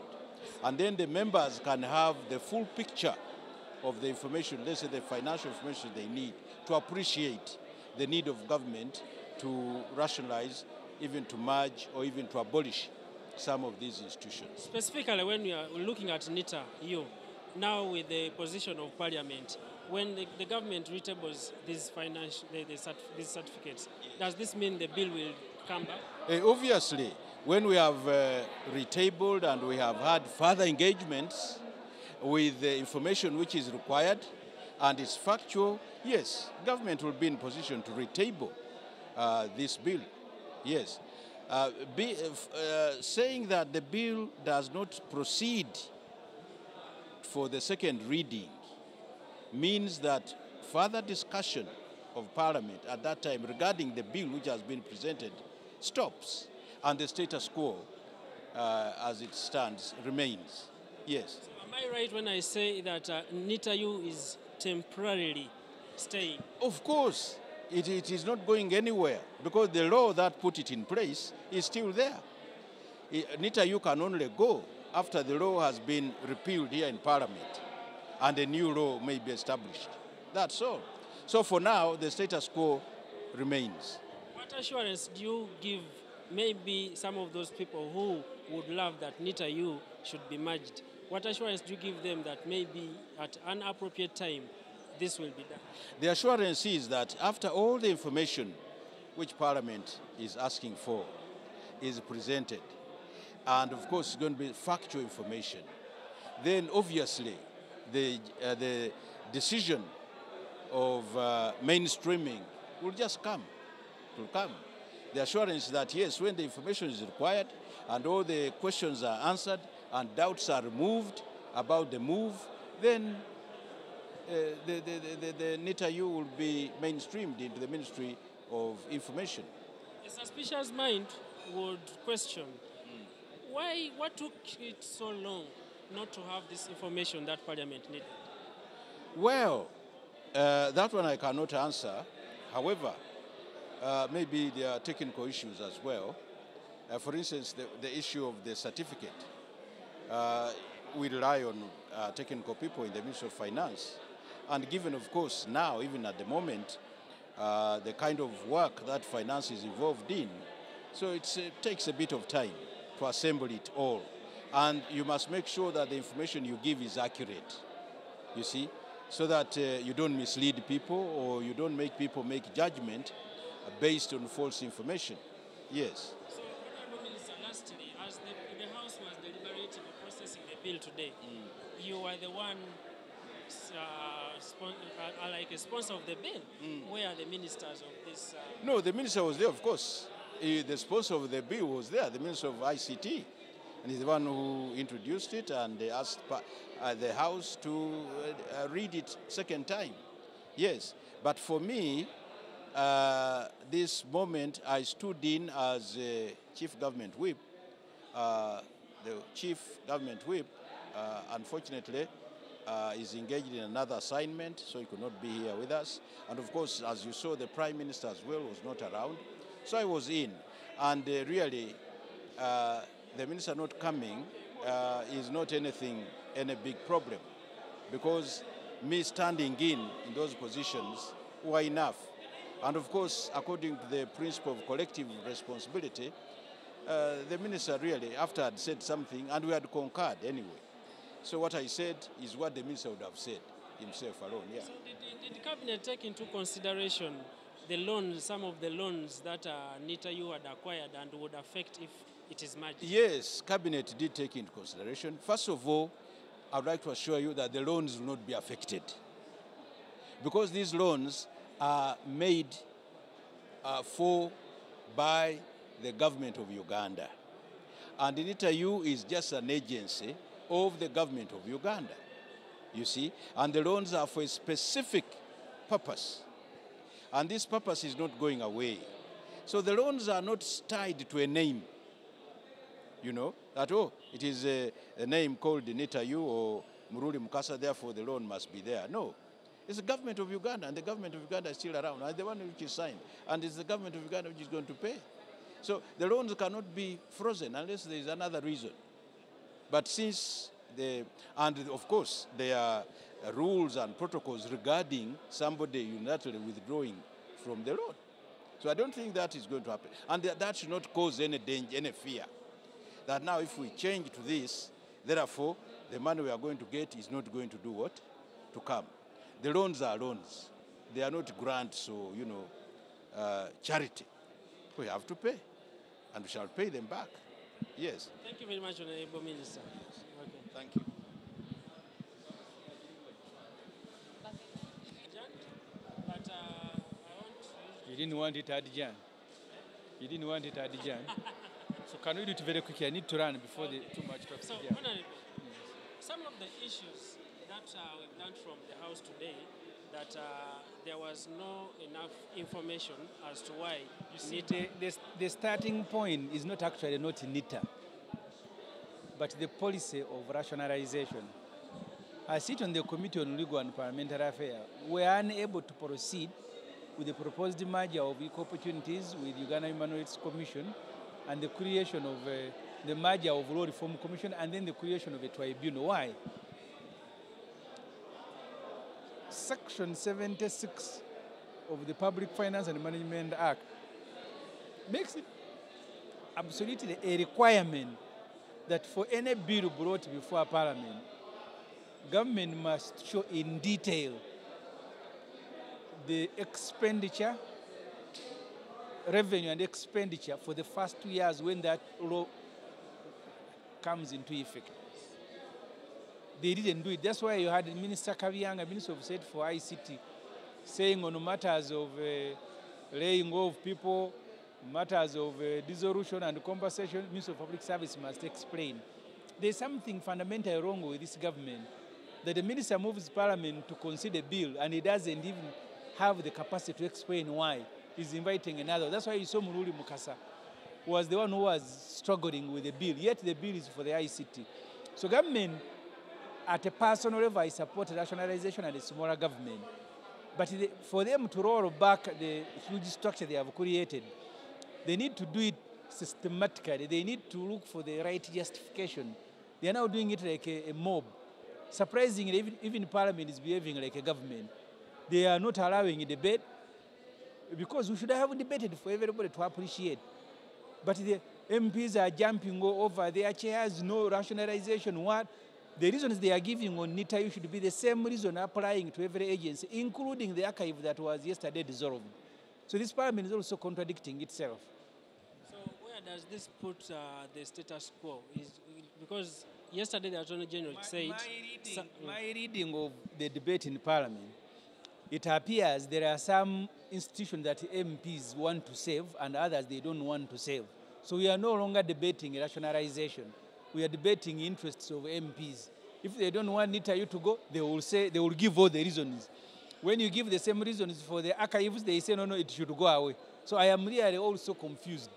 Speaker 10: And then the members can have the full picture of the information, let's say the financial information they need to appreciate the need of government to rationalize, even to merge or even to abolish some of these institutions.
Speaker 11: Specifically, when we are looking at NITA U, now with the position of Parliament, when the government retables these these certificates, does this mean the bill will come back?
Speaker 10: Obviously, when we have retabled and we have had further engagements with the information which is required, and it's factual, yes, government will be in position to retable this bill. Yes. Saying that the bill does not proceed for the second reading means that further discussion of Parliament at that time regarding the bill which has been presented stops, and the status quo as it stands remains. Yes.
Speaker 11: So am I right when I say that NITA U is temporarily staying?
Speaker 10: Of course, it is not going anywhere because the law that put it in place is still there. NITA U can only go after the law has been repealed here in Parliament and a new law may be established. That's all. So for now, the status quo remains.
Speaker 11: What assurance do you give maybe some of those people who would love that NITA U should be merged? What assurance do you give them that maybe at an appropriate time this will be done?
Speaker 10: The assurance is that after all the information which Parliament is asking for is presented, and of course it's going to be factual information, then obviously the decision of mainstreaming will just come. It will come. The assurance that yes, when the information is required and all the questions are answered and doubts are removed about the move, then the NITA U will be mainstreamed into the Ministry of Information.
Speaker 11: A suspicious mind would question, what took it so long not to have this information that Parliament needed?
Speaker 10: Well, that one I cannot answer. However, maybe there are technical issues as well. For instance, the issue of the certificate. We rely on technical people in the Ministry of Finance. And given, of course, now, even at the moment, the kind of work that finance is involved in, so it takes a bit of time to assemble it all. And you must make sure that the information you give is accurate, you see, so that you don't mislead people or you don't make people make judgment based on false information. Yes.
Speaker 11: So, Honorable Minister, lastly, as the House was deliberating or processing the bill today, you were the one like a sponsor of the bill. Where are the ministers of this?
Speaker 10: No, the minister was there, of course. The sponsor of the bill was there, the Minister of ICT. And he's the one who introduced it, and they asked the House to read it second time. Yes, but for me, this moment I stood in as Chief Government Whip. The Chief Government Whip, unfortunately, is engaged in another assignment, so he could not be here with us. And of course, as you saw, the Prime Minister as well was not around. So I was in, and really, the minister not coming is not any big problem, because me standing in those positions were enough. And of course, according to the principle of collective responsibility, the minister really, after had said something, and we had concurred anyway. So what I said is what the minister would have said himself alone, yeah.
Speaker 11: So did the Cabinet take into consideration the loans, some of the loans that NITA U had acquired and would affect if it is merged?
Speaker 10: Yes, Cabinet did take into consideration. First of all, I would like to assure you that the loans will not be affected, because these loans are made by the government of Uganda. And NITA U is just an agency of the government of Uganda, you see. And the loans are for a specific purpose. And this purpose is not going away. So the loans are not tied to a name, you know, that, oh, it is a name called NITA U or Muruli Mukasa, therefore the loan must be there. No. It's the government of Uganda, and the government of Uganda is still around, and the one which is signed, and it's the government of Uganda which is going to pay. So the loans cannot be frozen unless there is another reason. But since and of course, there are rules and protocols regarding somebody unilaterally withdrawing from the loan. So I don't think that is going to happen. And that should not cause any danger, any fear, that now if we change to this, therefore, the money we are going to get is not going to do what? To come. The loans are loans. They are not grants or, you know, charity. We have to pay, and we shall pay them back. Yes.
Speaker 11: Thank you very much, Honorable Minister. Okay.
Speaker 10: Thank you.
Speaker 12: didn't want it adjourned. He didn't want it adjourned. So can we do it very quickly? I need to run before too much talk.
Speaker 11: So, Honorable, some of the issues that we've learned from the House today, that there was no enough information as to why.
Speaker 12: You see, the starting point is not actually not NITA, but the policy of rationalization. I sit on the Committee on Legal and Parliamentary Affairs. We are unable to proceed with the proposed merger of Equal Opportunities with Uganda Human Rights Commission and the creation of the merger of Law Reform Commission and then the creation of a tribunal. Why? Section 76 of the Public Finance and Management Act makes it absolutely a requirement that for any bill brought before Parliament, government must show in detail the expenditure, revenue and expenditure for the first 2 years when that law comes into effect. They didn't do it. That's why you had Minister Kabyanga, Minister of State for ICT, saying on matters of laying go of people, matters of dissolution and compensation, Minister of Public Service must explain. There's something fundamentally wrong with this government, that the minister moves Parliament to consider a bill and he doesn't even have the capacity to explain why. He's inviting another. That's why you saw Muruli Mukasa was the one who was struggling with the bill, yet the bill is for the ICT. So government, at a personal level, I support rationalization and a smaller government. But for them to roll back the huge structure they have created, they need to do it systematically. They need to look for the right justification. They are now doing it like a mob. Surprisingly, even Parliament is behaving like a government. They are not allowing a debate, because we should have debated for everybody to appreciate. But the MPs are jumping over their chairs, no rationalization. What? The reasons they are giving on NITA U should be the same reason applying to every agency, including the archive that was yesterday dissolved. So this Parliament is also contradicting itself.
Speaker 11: So where does this put the status quo? Because yesterday the Attorney General said...
Speaker 12: My reading of the debate in Parliament, it appears there are some institutions that MPs want to save and others they don't want to save. So we are no longer debating rationalization. We are debating interests of MPs. If they don't want NITA U to go, they will give all the reasons. When you give the same reasons for the archives, they say, no, it should go away. So I am really also confused,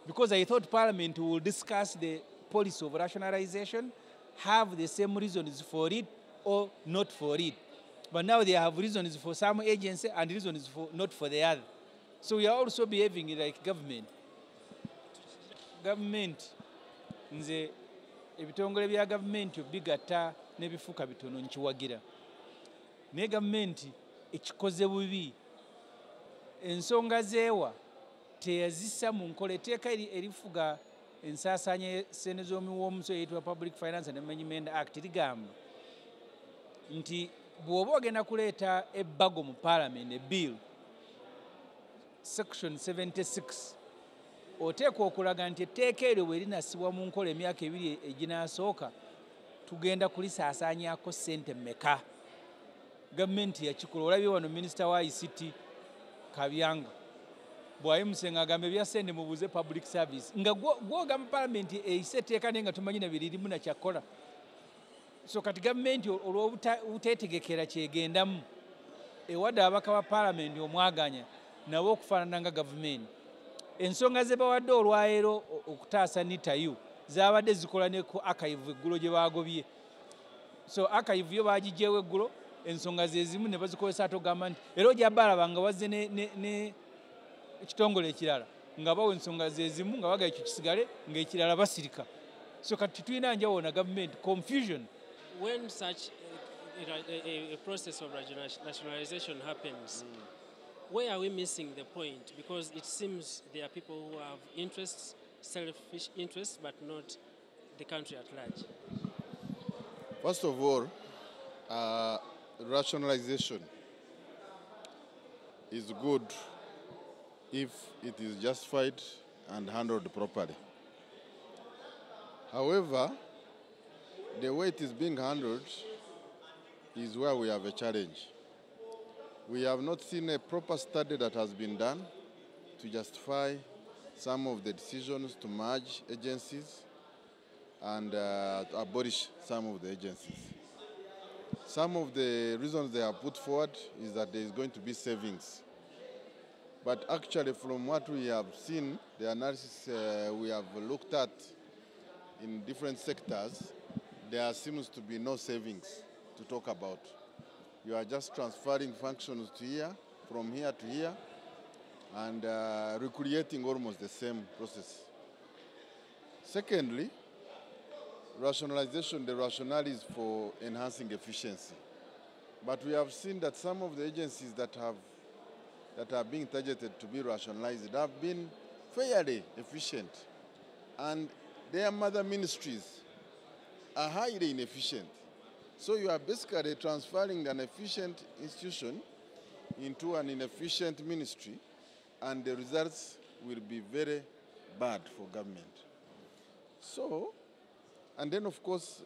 Speaker 12: because I thought Parliament will discuss the policy of rationalization, have the same reasons for it or not for it. But now they have reasons for some agency and reasons for not for the other. So we are also behaving like government. Government, nze ebitongole bya government bigatta n'ebifuka bitono nkiwagira. Ne government ekikoze bubi, ensonga zeewa teyazissa mu nkola. Etteeka erifuga ensaasaanya y'essente z'omuwoomuso eyitibwa Public Finance and Management Act ligamba nti bw'oba ogenda kuleeta ebbago mu Parliament, a bill, Section 76, oteekwa okulaga nti etteeka eryo bwe linasibwa mu nkola emyaka 2 eginaasooka, tugenda kulisaasaanyaako ssente mmeka. Gavumenti yakikola. Olabye wano Minisita wa ICT Kabyanga bw'ayimusenga agamba ebya ssente mubuuze public service, nga gw'ogamba Parliament eyise etteeka naye nga tumanyi na biririmu na kyakola. So kati gavumenti olw'obuteetegekera kyegendamu, ewadde ababaka ba Parliament omwaganya nabo okufaanana nga gavumenti. Ensonga ze bawadde olwaleero okutaasa NITA U zaabadde zikola ne ku archive eggulo gye baagobye. So archive yo baagigyewo eggulo, ensonga ze zimu ne bazikozesa atogamba nti era ojja balaba nga wazze ne ekitongole ekirala nga bawa ensonga ze zimu nga baga ekyo kisigale ng'ekirala basirika. So kati tulina njawulo na gavumenti, confusion.
Speaker 11: When such a process of nationalization happens, where are we missing the point? Because it seems there are people who have interests, selfish interests, but not the country at large.
Speaker 13: First of all, rationalization is good if it is justified and handled properly. However, the way it is being handled is where we have a challenge. We have not seen a proper study that has been done to justify some of the decisions to merge agencies and to abolish some of the agencies. Some of the reasons they have put forward is that there is going to be savings. But actually, from what we have seen, the analysis we have looked at in different sectors, there seems to be no savings to talk about. You are just transferring functions to here, from here to here, and recreating almost the same process. Secondly, rationalization, the rationale is for enhancing efficiency. But we have seen that some of the agencies that are being targeted to be rationalized have been fairly efficient. And their mother ministries are highly inefficient. So you are basically transferring an efficient institution into an inefficient ministry, and the results will be very bad for government. So, and then of course,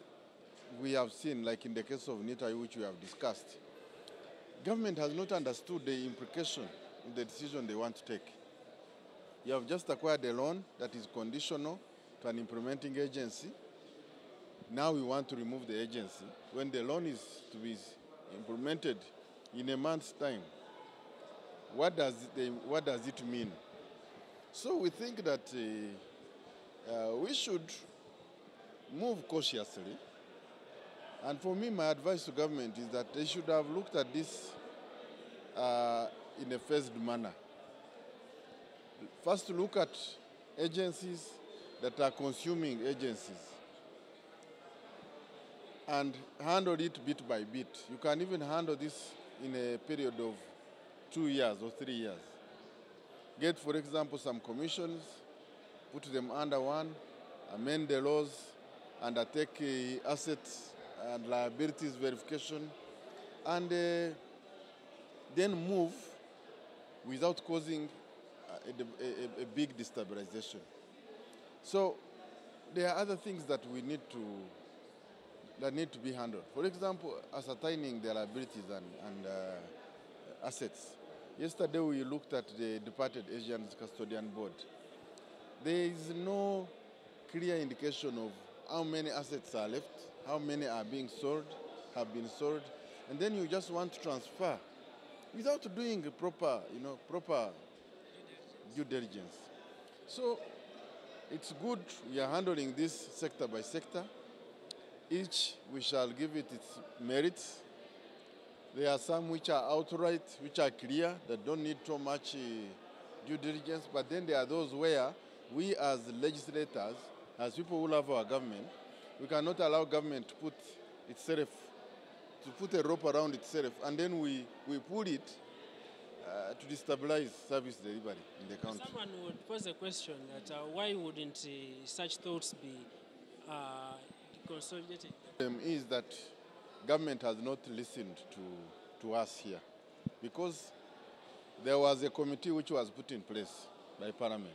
Speaker 13: we have seen, like in the case of NITA U, which we have discussed, government has not understood the implication of the decision they want to take. You have just acquired a loan that is conditional to an implementing agency. Now we want to remove the agency when the loan is to be implemented in a month's time. What does it mean? So we think that we should move cautiously. And for me, my advice to government is that they should have looked at this in a phased manner. First, look at agencies that are consuming agencies and handle it bit by bit. You can even handle this in a period of 2 years or 3 years. Get, for example, some commissions, put them under one, amend the laws, undertake assets and liabilities verification, and then move without causing a big destabilization. So there are other things that need to be handled. For example, ascertaining the liabilities and assets. Yesterday we looked at the departed Asian Custodian Board. There is no clear indication of how many assets are left, how many are being sold, have been sold, and then you just want to transfer without doing a proper due diligence. So it's good we are handling this sector by sector. Each we shall give it its merits. There are some which are outright, which are clear, that don't need so much due diligence, but then there are those where we as legislators, as people who love our government, we cannot allow government to put a rope around itself, and then we pull it to destabilize service delivery in the country.
Speaker 11: Someone would pose a question that why wouldn't such thoughts be consolidated?
Speaker 13: The problem is that government has not listened to us here, because there was a committee which was put in place by Parliament.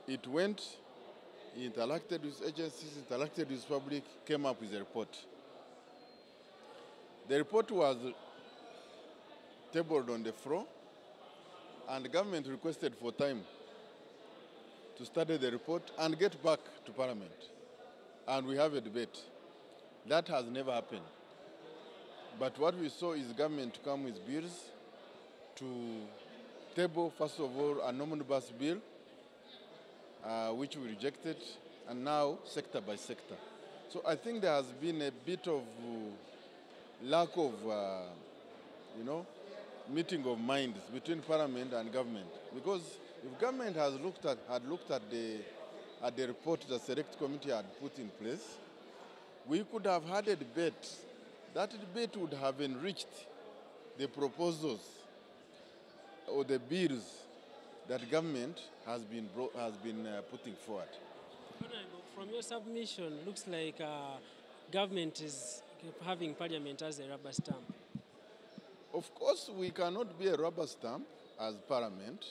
Speaker 13: It went, it interacted with agencies, interacted with public, came up with a report. The report was tabled on the floor, and the government requested for time to study the report and get back to Parliament. And we have a debate. That has never happened. But what we saw is government come with bills to table, first of all, an omnibus bill, which we rejected, and now sector by sector. So I think there has been a bit of lack of, meeting of minds between Parliament and government. Because if government had looked at the report the select committee had put in place, we could have had a debate. That debate would have enriched the proposals or the bills that government has been putting forward.
Speaker 11: From your submission, looks like government is having Parliament as a rubber stamp.
Speaker 13: Of course, we cannot be a rubber stamp as Parliament,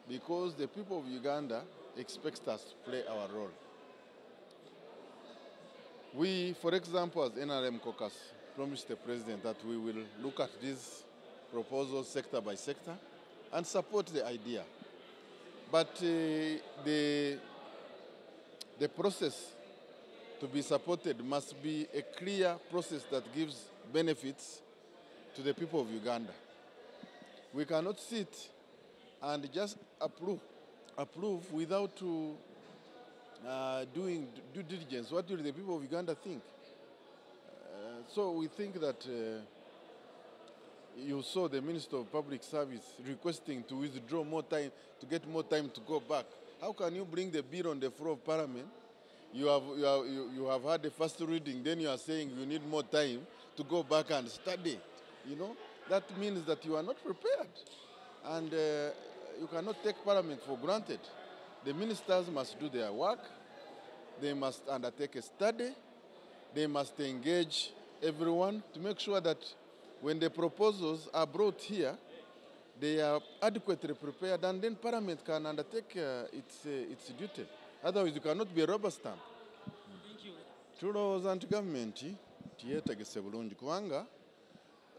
Speaker 13: because the people of Uganda expect us to play our role. We, for example, as NRM caucus, promised the President that we will look at these proposals sector by sector and support the idea. But the process to be supported must be a clear process that gives benefits to the people of Uganda. We cannot sit and just approve without doing due diligence. What do the people of Uganda think? So we think that you saw the Minister of Public Service requesting to withdraw more time, to get more time to go back. How can you bring the bill on the floor of Parliament? You have had the first reading, then you are saying you need more time to go back and study. You know, that means that you are not prepared. And you cannot take Parliament for granted. The ministers must do their work. They must undertake a study. They must engage everyone to make sure that when the proposals are brought here, they are adequately prepared, and then Parliament can undertake its duty. Otherwise, you cannot be a rubber stamp.
Speaker 11: Thank you.
Speaker 13: Tulowooza nti gavumenti tiyeetegese bulungi kubanga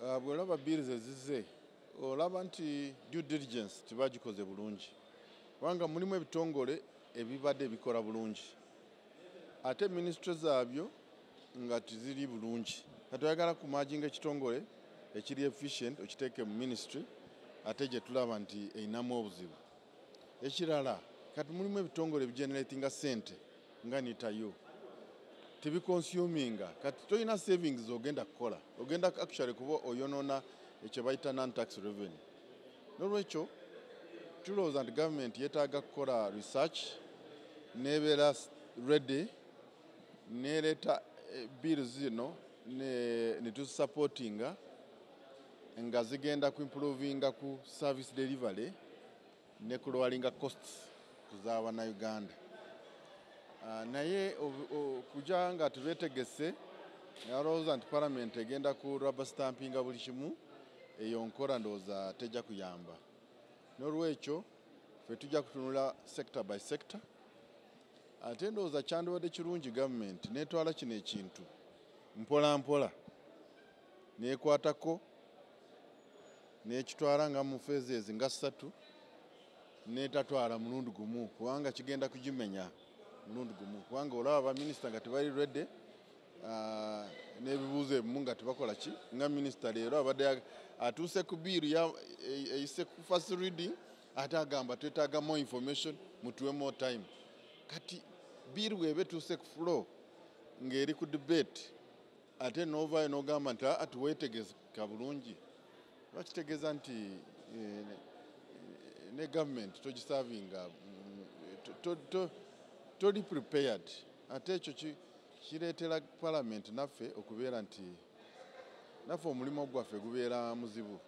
Speaker 13: bw'olaba bills ezize olaba nti due diligence tibagikoze bulungi kubanga mulimu ebitongole ebibadde ebikola bulungi ate ministry zaabyo nga tiziri bulungi kati oyagala kumajinga ekitongole ekiri efficient okiteeke mu ministry ate gye tulaba nti eyinamu obuzibu. Ekirala kati mulimu ebitongole ebigeneratinga ssente nga NITA U tibiconsuminga kati toyina savings ogenda kukola ogenda actually kuba oyonoona ekyo bayita non-tax revenue. N'olwekyo tulowooza nti gavumenti yeetaaga kukola research n'ebeera ready n'ereeta bills zino ne tusupportinga nga zigenda ku improvinga ku service delivery ne ku loweringa costs z'Abannayuganda. Naye kujja nga tubeetegese alowooza nti Parliament egenda ku rubber stampinga buli kimu eyo nkola ndowooza tejja kuyamba. N'olwekyo ffe tujja kutunula sector by sector ate ndowooza kyandibadde kirungi gavumenti n'etwala kino ekintu mpola mpola n'ekwatako n'ekitwala nga mu phases nga 3 n'etatwala mulundi gumu kubanga kigenda kugimenya mulundi gumu kubanga olaba abaminisita nga tebali ready n'ebibuuzo ebimu nga tebakola ki nga minisita leero abadde atuuse ku biiru eyise ku first reading ate agamba twetaaga more information mutuwe more time. Kati biiru bw'eba etuuse ku floor ng'eri ku debate ate n'ovaayo n'ogamba nti atuweetegeka bulungi bakitegeeza nti ne gavumenti togisavinga toli prepared ate ekyo kireetera Parliament naffe okubeera nti naffe omulimu gwaffe gubeera muzibu.